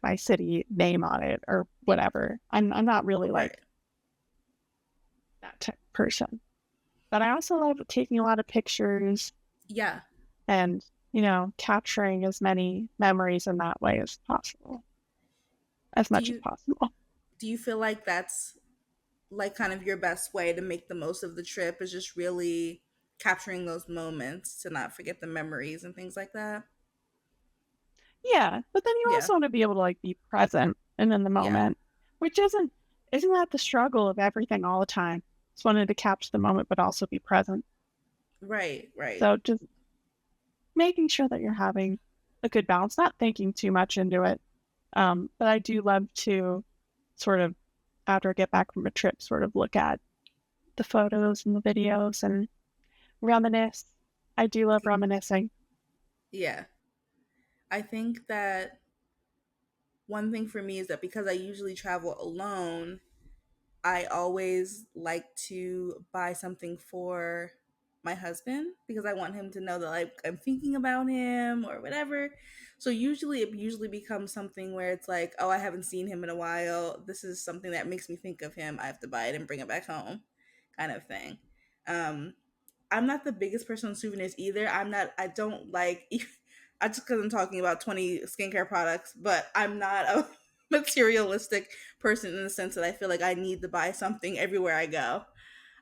S1: my city name on it or whatever. I'm not really
S2: Right.
S1: like that type of person. But I also love taking a lot of pictures
S2: Yeah.
S1: and, capturing as many memories in that way as possible. as
S2: Do
S1: much as
S2: you
S1: possible.
S2: do you feel like that's like kind of your best way to make the most of the trip is just really capturing those moments to not forget the memories and things like that?
S1: Yeah, but then you
S2: Yeah.
S1: also want to be able to like be present and in the
S2: Yeah.
S1: moment, which isn't that the struggle of everything all the time? Just wanted to capture the moment, but also be present.
S2: Right, right.
S1: So just making sure that you're having a good balance, not thinking too much into it. But I do love to sort of, after I get back from a trip, sort of look at the photos and the videos and reminisce. I do love reminiscing.
S2: Yeah. I think that one thing for me is that because I usually travel alone, I always like to buy something for my husband because I want him to know that like I'm thinking about him or whatever. So usually it usually becomes something where it's like, oh, I haven't seen him in a while. This is something that makes me think of him. I have to buy it and bring it back home, kind of thing. Um, I'm not the biggest person on souvenirs either. I don't like, I just because I'm talking about 20 skincare products, but I'm not a materialistic person in the sense that I feel like I need to buy something everywhere I go.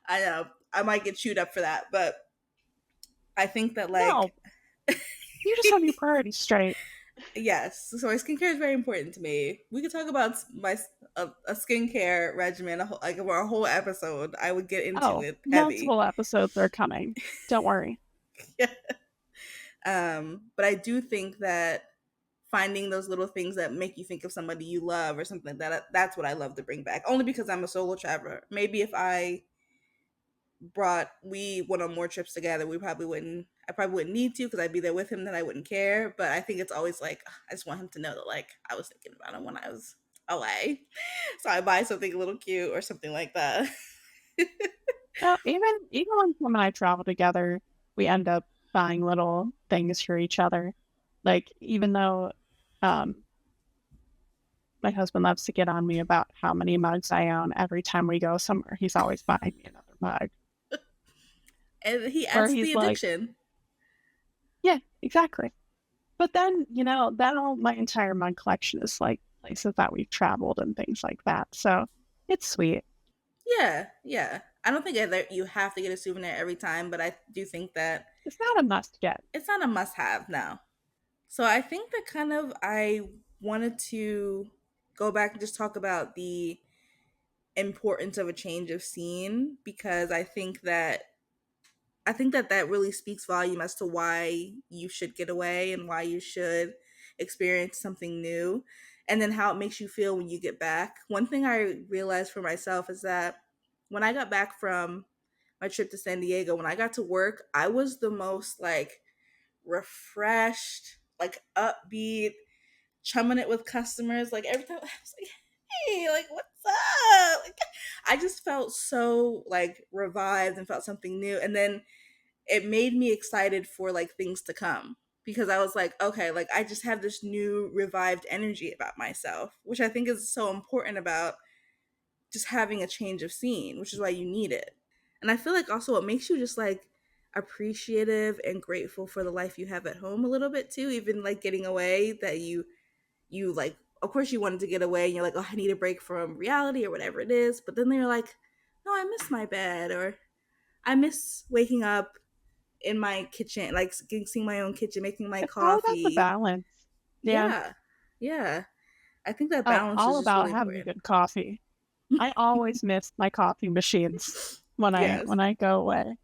S2: I know I might get chewed up for that, but I think that like,
S1: No, you just have your priorities straight.
S2: yes, so my skincare is very important to me. We could talk about my a skincare regimen, like for a whole episode. I would get into
S1: Oh,
S2: it heavy.
S1: multiple episodes are coming. Don't worry.
S2: But I do think that finding those little things that make you think of somebody you love or something like that, that's what I love to bring back. Only because I'm a solo traveler. Maybe if we went on more trips together, I probably wouldn't need to because I'd be there with him, then I wouldn't care. But I think it's always like, I just want him to know that like I was thinking about him when I was away. So I buy something a little cute or something like that.
S1: No, even when him and I travel together, we end up buying little things for each other. Like even though um, my husband loves to get on me about how many mugs I own every time we go somewhere, he's always buying me another mug.
S2: And he
S1: Where
S2: adds to the
S1: he's like,
S2: addiction.
S1: "Yeah, exactly." But then then all my entire mug collection is like places that we've traveled and things like that. So it's sweet.
S2: Yeah, yeah. I don't think that you have to get a souvenir every time, but I do think that
S1: It's not a must get.
S2: it's not a must have now. So I think that kind of I wanted to go back and just talk about the importance of a change of scene because I think that that really speaks volume as to why you should get away and why you should experience something new and then how it makes you feel when you get back. One thing I realized for myself is that when I got back from my trip to San Diego, when I got to work, I was the most like refreshed, like upbeat, chumming it with customers. Like every time I was like, hey, like what's up? Like I just felt so like revived and felt something new. And then it made me excited for like things to come because I was like, okay, like I just have this new revived energy about myself, which I think is so important about just having a change of scene, which is why you need it. And I feel like also it makes you just like appreciative and grateful for the life you have at home a little bit too, even like getting away that you like of course you wanted to get away and you're like, oh, I need a break from reality or whatever it is, but then they're like, no, I miss my bed or I miss waking up in my kitchen, like seeing my own kitchen, making my
S1: It's all about the
S2: coffee.
S1: balance. Yeah.
S2: Yeah. Yeah. I think that
S1: Oh,
S2: balance
S1: all
S2: is just
S1: about
S2: really
S1: having
S2: important.
S1: good coffee. I always miss my coffee machines
S2: Yes.
S1: when I go away.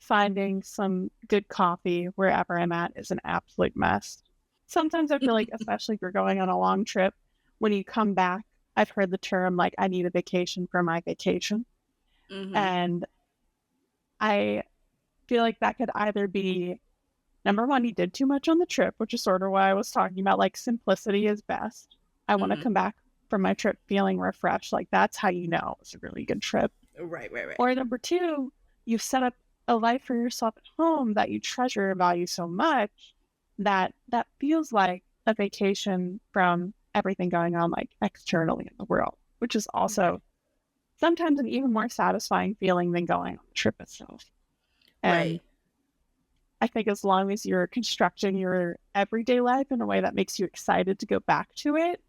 S1: Finding some good coffee wherever I'm at is an absolute mess. Sometimes I feel like, especially if you're going on a long trip, when you come back, I've heard the term like, I need a vacation for my vacation.
S2: Mm-hmm.
S1: And I feel like that could either be number one, you did too much on the trip, which is sort of why I was talking about like simplicity is best. I want to
S2: Mm-hmm.
S1: come back from my trip feeling refreshed. Like that's how you know it's a really good trip.
S2: Right, right, right.
S1: Or number two, you've set up a life for yourself at home that you treasure and value so much that feels like a vacation from everything going on like externally in the world, which is
S2: Right.
S1: also sometimes an even more satisfying feeling than going on the trip itself. And
S2: Right.
S1: I think as long as you're constructing your everyday life in a way that makes you excited to go back to it,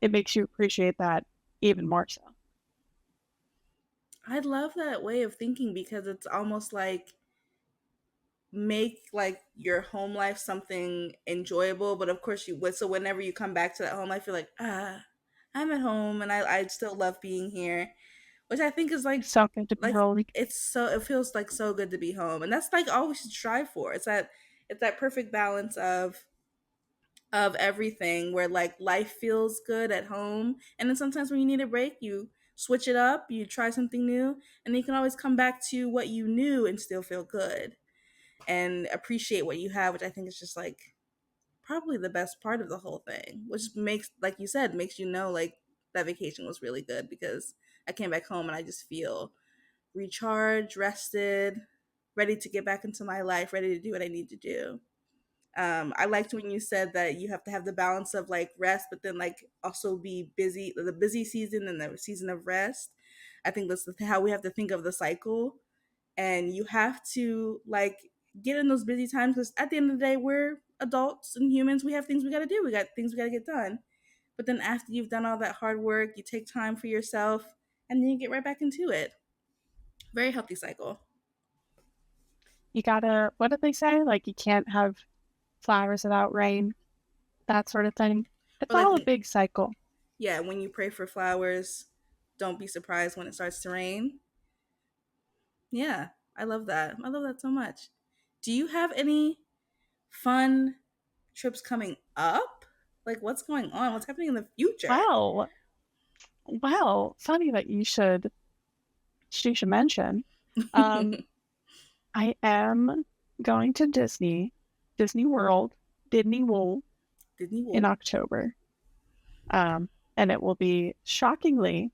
S1: it makes you appreciate that even more so.
S2: I love that way of thinking because it's almost like make like your home life something enjoyable, but of course you would, so whenever you come back to that home life you're like, I'm at home and I still love being here, which I think is
S1: It's so good to be
S2: like
S1: home.
S2: it's so, it feels like so good to be home, and that's like all we should strive for. It's that perfect balance of everything where like life feels good at home, and then sometimes when you need a break you switch it up, you try something new, and then you can always come back to what you knew and still feel good and appreciate what you have, which I think is just like probably the best part of the whole thing, which makes, like you said, makes you know like that vacation was really good because I came back home and I just feel recharged, rested, ready to get back into my life, ready to do what I need to do. I liked when you said that you have to have the balance of like rest, but then like also be busy, the busy season and the season of rest. I think that's how we have to think of the cycle, and you have to like get in those busy times because at the end of the day we're adults and humans, we have things we got to do, we got things we got to get done, but then after you've done all that hard work you take time for yourself and then you get right back into it. Very healthy cycle.
S1: You gotta, what did they say? Like, you can't have flowers without rain, that sort of thing. It's
S2: Or like,
S1: all a big cycle.
S2: yeah, when you pray for flowers, don't be surprised when it starts to rain. Yeah, I love that. I love that so much. Do you have any fun trips coming up? Like, what's going on? What's happening in the future?
S1: Well, funny that you should mention. Um, I am going to Disney World, Disney World
S2: Disney
S1: in
S2: World.
S1: October. And it will be shockingly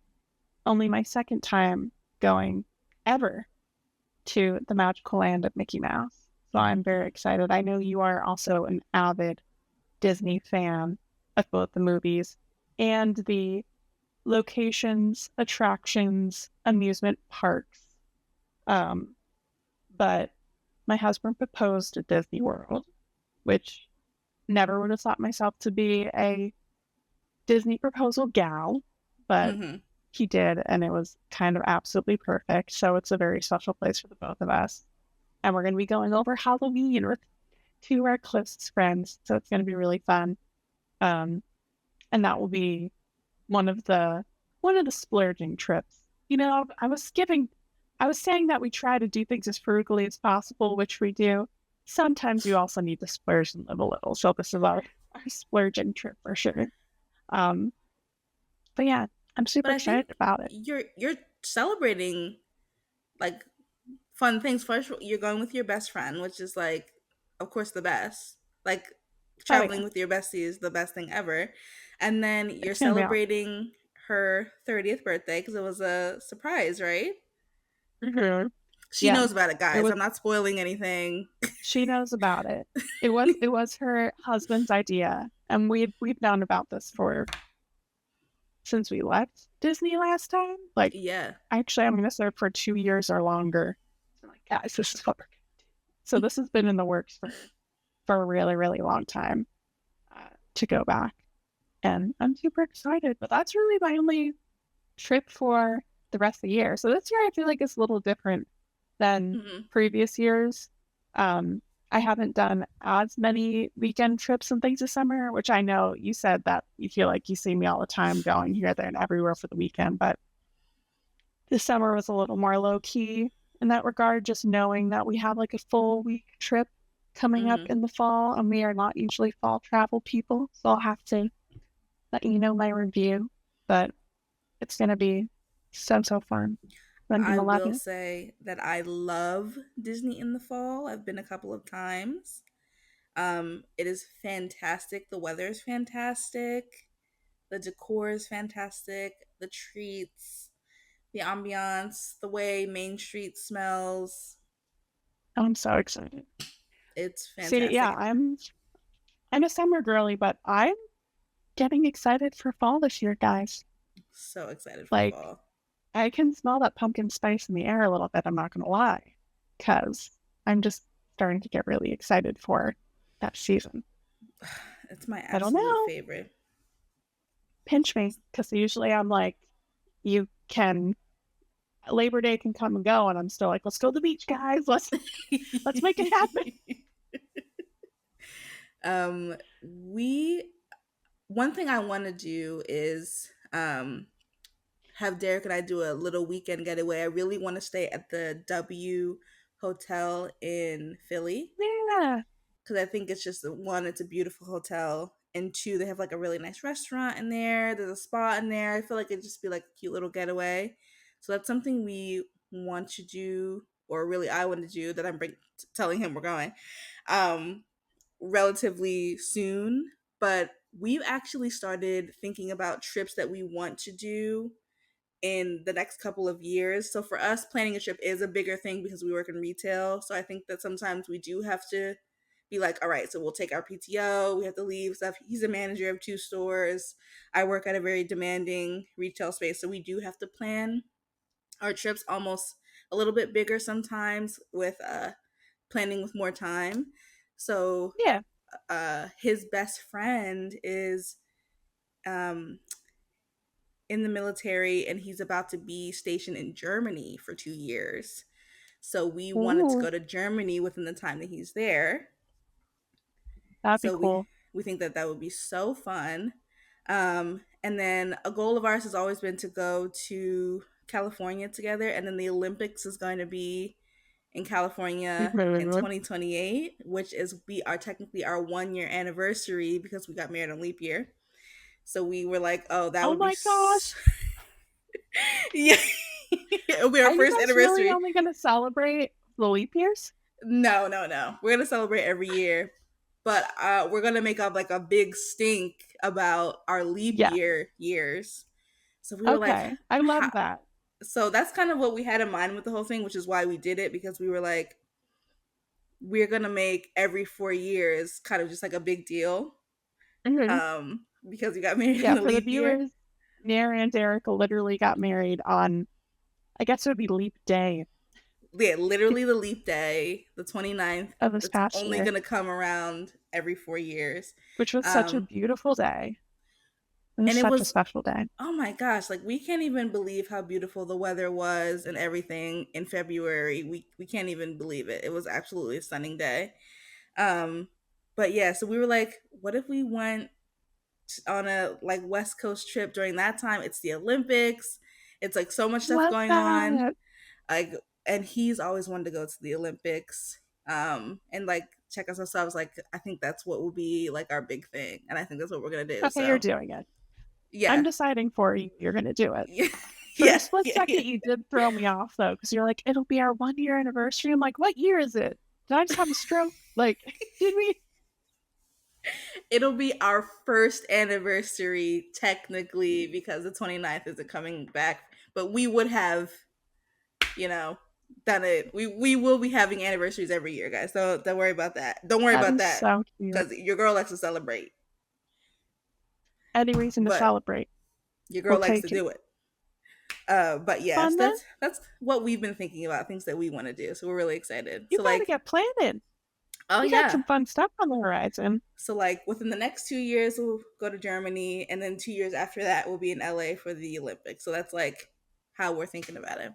S1: only my second time going ever to the magical land of Mickey Mouse. So I'm very excited. I know you are also an avid Disney fan of both the movies and the locations, attractions, amusement parks. Um, but my husband proposed at Disney World, which never would have thought myself to be a Disney proposal gal, but
S2: Mm-hmm.
S1: he did, and it was kind of absolutely perfect. So it's a very special place for the both of us. And we're going to be going over Halloween with two of our closest friends. So it's going to be really fun. And that will be one of the splurging trips. You know, I was saying that we try to do things as frugally as possible, which we do. Sometimes you also need to splurge and live a little. So this is our splurging trip for sure. Um, but yeah, I'm
S2: But
S1: super
S2: I think
S1: excited about it.
S2: you're celebrating like fun things. First, you're going with your best friend, which is like, of course, the best. Like
S1: Oh yeah,
S2: traveling with your bestie is the best thing ever. And then you're
S1: it's gonna be awesome.
S2: celebrating her 30th birthday because it was a surprise, right?
S1: Mhm.
S2: She
S1: Yeah,
S2: knows about it,
S1: it
S2: guys.
S1: was.
S2: I'm not spoiling anything.
S1: She knows about it. It was her husband's idea, and we've known about this for since we left Disney last time. Like,
S2: Yeah.
S1: actually, I'm gonna serve for 2 years or longer. I'm like, guys, this is what we're gonna do. So this has been in the works for a really, really long time to go back, and I'm super excited. But that's really my only trip for the rest of the year. So this year, I feel like it's a little different than
S2: Mm-hmm.
S1: previous years. Um, I haven't done as many weekend trips and things this summer, which I know you said that you feel like you see me all the time going here, there, and everywhere for the weekend. But this summer was a little more low key in that regard, just knowing that we have like a full week trip coming up
S2: Mm-hmm.
S1: in the fall, and we are not usually fall travel people. So I'll have to let you know my review. But it's going to be so fun. I'm going
S2: I
S1: to love
S2: will
S1: it.
S2: say that I love Disney in the fall. I've been a couple of times. It is fantastic. The weather is fantastic. The decor is fantastic. The treats, the ambiance, the way Main Street smells.
S1: I'm so excited.
S2: It's
S1: See, yeah,
S2: fantastic.
S1: I'm a summer girly, but I'm getting excited for fall this year, guys.
S2: So excited for
S1: Like,
S2: fall.
S1: I can smell that pumpkin spice in the air a little bit, I'm not gonna lie. Because I'm just starting to get really excited for that season.
S2: It's my
S1: I don't
S2: absolute
S1: know.
S2: favorite.
S1: pinch me because usually I'm like, you can Labor Day can come and go, and I'm still like, let's go to the beach, guys. Let's make it happen.
S2: We one thing I want to do is have Derek and I do a little weekend getaway. I really want to stay at the W Hotel in Philly
S1: Yeah.
S2: because I think it's just one, it's a beautiful hotel, and two, they have like a really nice restaurant in there. There's a spa in there. I feel like it'd just be like a cute little getaway. So that's something we want to do, or really I want to do that. Telling him we're going um, relatively soon, but we've actually started thinking about trips that we want to do in the next couple of years. So for us, planning a trip is a bigger thing because we work in retail. So I think that sometimes we do have to be like, all right, so we'll take our PTO, we have to leave stuff. He's a manager of 2 stores. I work at a very demanding retail space. So we do have to plan our trips almost a little bit bigger sometimes with planning with more time. So
S1: Yeah.
S2: his best friend is um, in the military, and he's about to be stationed in Germany for 2 years. So we wanted to
S1: Ooh,
S2: go to Germany within the time that he's there.
S1: that'd be
S2: So we
S1: cool.
S2: we think that that would be so fun. And then a goal of ours has always been to go to California together, and then the Olympics is going to be in California in 2028, which is we are technically our 1 year anniversary because we got married on leap year. So we were like, oh, that
S1: Oh
S2: would be
S1: my gosh.
S2: yeah. It'll be our
S1: Are you
S2: first
S1: guys really
S2: anniversary.
S1: only going to celebrate the leap years?
S2: No, no, no. We're gonna celebrate every year, but we're gonna make up like a big stink about our leap
S1: Yeah.
S2: year years. So we were like,
S1: Okay. I love that.
S2: so that's kind of what we had in mind with the whole thing, which is why we did it, because we were like, we're gonna make every 4 years kind of just like a big deal,
S1: Mhm.
S2: because we got married in
S1: Yeah,
S2: the
S1: for the
S2: leap year.
S1: viewers, Niara and Derek literally got married on, I guess it would be leap day
S2: Yeah, literally the leap day, the 29th.
S1: of this
S2: That's
S1: past
S2: only
S1: year,
S2: gonna come around every 4 years.
S1: which was such a
S2: Um,
S1: beautiful day. It was
S2: and it
S1: such a
S2: was,
S1: special day.
S2: oh my gosh, like we can't even believe how beautiful the weather was and everything in February. We can't even believe it. It was absolutely a stunning day. Um, but yeah, so we were like, what if we went on a like West Coast trip during that time? It's the Olympics. It's like so much stuff
S1: Love
S2: going on.
S1: that.
S2: Like, and he's always wanted to go to the Olympics. And like check us ourselves. Like, I think that's what will be like our big thing, and I think that's what we're gonna do.
S1: Okay, you're
S2: So
S1: doing it. I'm
S2: yeah,
S1: deciding for you. You're going to do it.
S2: yeah,
S1: For a
S2: yeah,
S1: split
S2: yeah, yeah.
S1: second, you did throw me off, though, because you're like, it'll be our 1 year anniversary. I'm like, what year is it? Did I just have a stroke? Like, did we?
S2: It'll be our first anniversary technically because the 29th isn't coming back, but we would have, you know, done it. We will be having anniversaries every year, guys. So don't worry about that. Don't worry
S1: That
S2: about
S1: is
S2: that
S1: so cute.
S2: because your girl likes to celebrate,
S1: Any reason to
S2: but
S1: celebrate.
S2: your
S1: We'll
S2: girl likes to
S1: take it.
S2: do it. But yes,
S1: Fun then?
S2: that's what we've been thinking about, things that we want to do. So we're really excited.
S1: You
S2: So
S1: got to
S2: like,
S1: get planted.
S2: oh
S1: You got
S2: yeah.
S1: some fun stuff on the horizon.
S2: So like within the next 2 years we'll go to Germany, and then 2 years after that we'll be in LA for the Olympics. So that's like how we're thinking about it.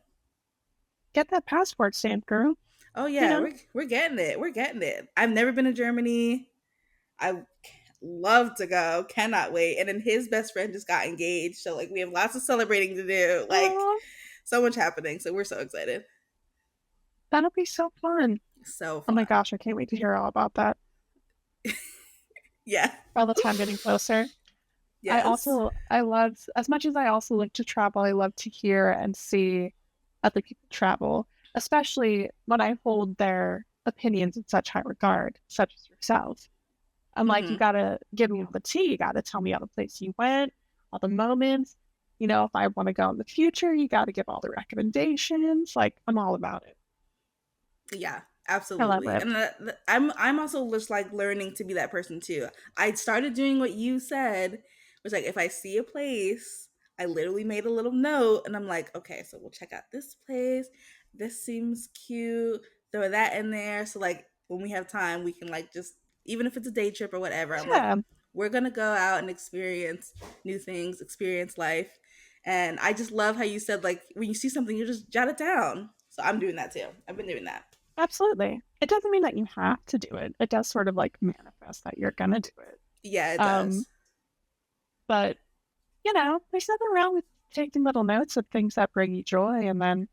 S1: Get that passport stamp, girl.
S2: Oh
S1: You
S2: yeah,
S1: know?
S2: we're getting it. We're getting it. I've never been to Germany. I love to go. Cannot wait. And then his best friend just got engaged, so like we have lots of celebrating to do. Like
S1: Oh,
S2: so much happening. So we're so excited.
S1: that'll be so fun.
S2: So
S1: Oh my
S2: fun.
S1: gosh, I can't wait to hear all about that.
S2: Yeah.
S1: All the time getting closer.
S2: Yes.
S1: I love, as much as I also like to travel, I love to hear and see other people travel, especially when I hold their opinions in such high regard, such as yourself. I'm like, you
S2: Mm-hmm.
S1: gotta give me all the tea. You gotta tell me all the places you went, all the moments. You know, if I want to go in the future, you gotta give all the recommendations. Like, I'm all about it.
S2: Yeah,
S1: I love
S2: absolutely.
S1: it.
S2: And I'm also just like learning to be that person too. I started doing what you said, was like if I see a place, I literally made a little note and I'm like, okay, so we'll check out this place. This seems cute. Throw that in there. So like when we have time, we can like just, even if it's a day trip or whatever, I'm like,
S1: Yeah.
S2: We're gonna go out and experience new things, experience life. And I just love how you said, like, when you see something, you just jot it down. So I'm doing that too. I've been doing that.
S1: Absolutely. It doesn't mean that you have to do it. It does sort of like manifest that you're gonna do it.
S2: Yeah, it
S1: Um,
S2: does.
S1: but there's nothing wrong with taking little notes of things that bring you joy, and then,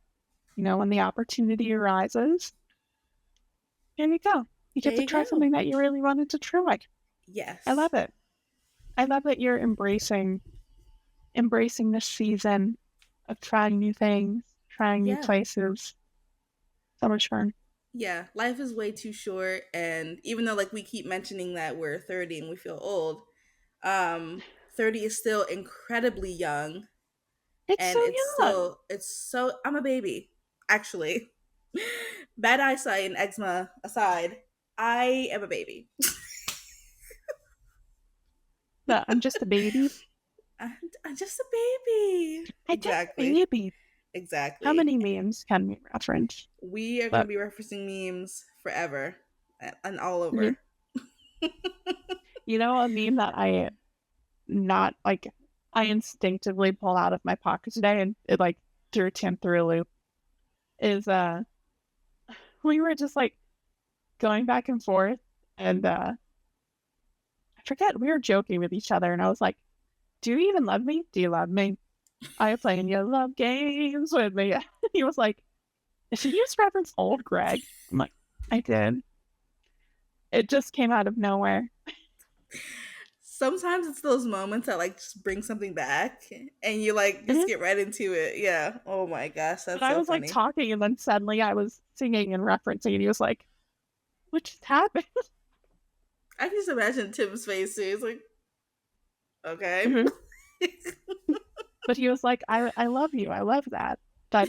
S1: when the opportunity arises, here you go. You
S2: There
S1: get to
S2: you
S1: try
S2: go.
S1: something that you really wanted to try. I
S2: Yes.
S1: love it. I love that you're embracing this season of trying new things, trying new
S2: Yeah.
S1: places. So much fun.
S2: Yeah. Life is way too short. And even though, like, we keep mentioning that we're 30 and we feel old, um, 30 is still incredibly young.
S1: It's
S2: And
S1: so young.
S2: it's so, I'm a baby, actually. Bad eyesight and eczema aside, I am a baby.
S1: No, I'm just a baby.
S2: I'm just a baby.
S1: I just a
S2: Exactly.
S1: baby. How
S2: Exactly.
S1: many memes can we reference?
S2: We are going to
S1: But
S2: be referencing memes forever and all
S1: you,
S2: over.
S1: a meme that not like I instinctively pull out of my pocket today, and it like threw Tim through a loop, is we were just like going back and forth, and I forget, we were joking with each other, and I was like, do you even love me? Do you love me? Are you playing your love games with me? He was like, did you just reference old Greg? I'm like, I did. It just came out of nowhere.
S2: Sometimes it's those moments that like just bring something back and you like just
S1: Mhm.
S2: get right into it. Yeah. Oh my gosh,
S1: But
S2: that's
S1: I
S2: so
S1: was like
S2: funny.
S1: talking, and then suddenly I was singing and referencing, and he was like, what just happened?
S2: I can just imagine Tim's face too. He's like, okay.
S1: Mhm. But he was like, I love you. I love that. That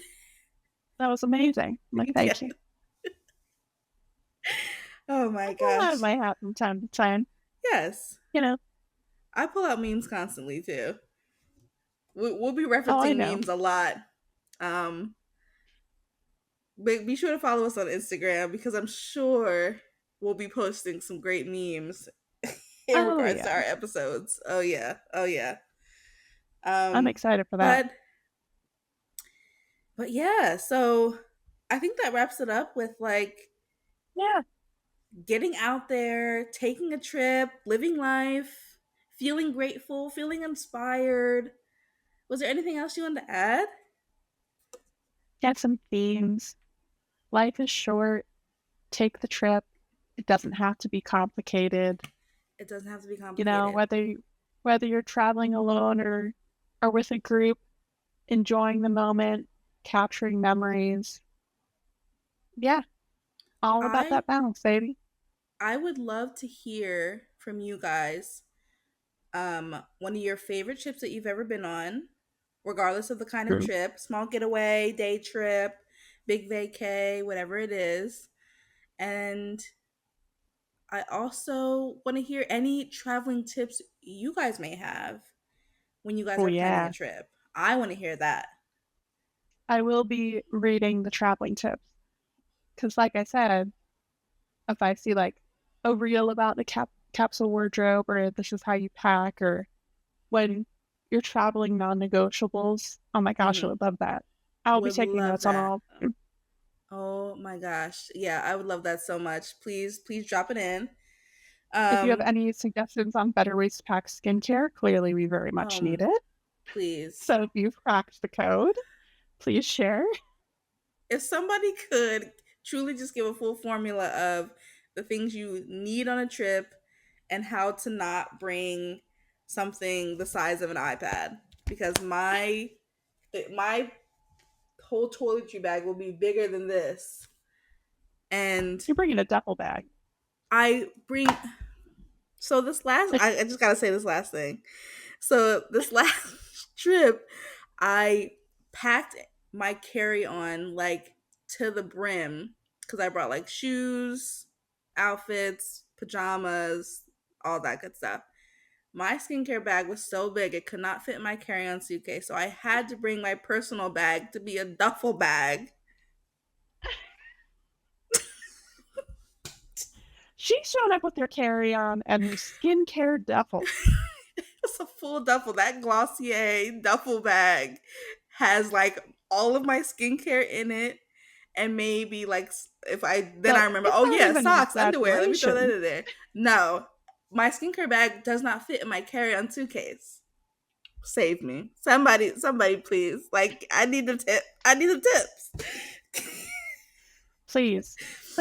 S1: was amazing. I'm like,
S2: Yeah.
S1: thank you.
S2: Oh
S1: I
S2: my
S1: pull out of
S2: gosh.
S1: my hat from time to time.
S2: Yes.
S1: You know.
S2: I pull out memes constantly too. We'll be
S1: Oh, I
S2: referencing
S1: know.
S2: memes a lot. Um, but be sure to follow us on Instagram because I'm sure we'll be posting some great memes in
S1: Oh
S2: regards to
S1: yeah.
S2: our episodes. Oh yeah. Oh yeah.
S1: I'm
S2: Um,
S1: excited for that.
S2: but yeah, so I think that wraps it up with like
S1: Yeah.
S2: getting out there, taking a trip, living life, feeling grateful, feeling inspired. Was there anything else you wanted to add?
S1: Get some themes. Life is short. Take the trip. It doesn't have to be complicated.
S2: It doesn't have to be complicated.
S1: Whether you're traveling alone or with a group, enjoying the moment, capturing memories. Yeah, all about
S2: I
S1: that balance, baby.
S2: I would love to hear from you guys one of your favorite trips that you've ever been on, regardless of the kind of
S1: True.
S2: trip, small getaway, day trip, big vacay, whatever it is. And I also want to hear any traveling tips you guys may have when you guys
S1: Oh
S2: are planning a
S1: yeah.
S2: trip. I want to hear that.
S1: I will be reading the traveling tips because, like I said, if I see like a reel about the capsule wardrobe, or this is how you pack, or when you're traveling non-negotiables, oh my gosh, I
S2: Mm-hmm.
S1: would love that. I'll be
S2: Would
S1: taking
S2: love
S1: notes on
S2: that.
S1: all of them.
S2: Oh my gosh. Yeah, I would love that so much. Please drop it in.
S1: If you have
S2: Um,
S1: any suggestions on better ways to pack skincare, clearly we very much need it.
S2: please.
S1: So if you've cracked the code, please share.
S2: If somebody could truly just give a full formula of the things you need on a trip and how to not bring something the size of an iPad, because my whole toiletry bag will be bigger than this. And
S1: You're bringing a duffel bag.
S2: I bring so this last I just gotta say this last thing. So this last trip, I packed my carry-on like to the brim because I brought like shoes, outfits, pajamas, all that good stuff. My skincare bag was so big it could not fit in my carry-on suitcase, so I had to bring my personal bag to be a duffel bag.
S1: She's showing up with her carry-on and her skincare duffel.
S2: It's a full duffel. That Glossier duffel bag has like all of my skincare in it, and maybe like if I then I remember,
S1: It's
S2: oh
S1: not
S2: yeah,
S1: even an
S2: socks, underwear. Let me throw that
S1: exaggeration.
S2: in there. No, my skincare bag does not fit in my carry-on suitcase. Save me, somebody, please. Like I need the tip. I need the tips.
S1: Please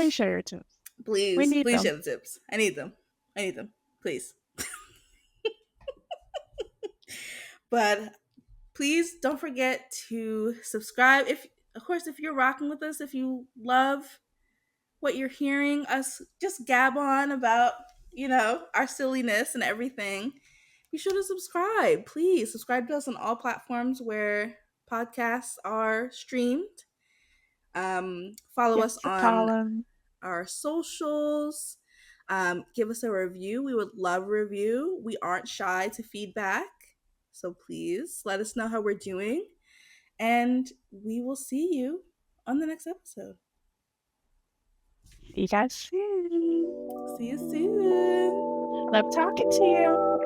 S1: share your tips. We
S2: Please,
S1: need
S2: please
S1: them.
S2: share the tips. I need them. Please. But please don't forget to subscribe. If of course, if you're rocking with us, if you love what you're hearing us just gab on about, our silliness and everything, be sure to subscribe. Please subscribe to us on all platforms where podcasts are streamed. Follow us on our socials. Give us a review. We would love a review. We aren't shy to feedback. So please let us know how we're doing. And we will see you on the next episode.
S1: See you guys soon.
S2: See you soon.
S1: Love talking to you.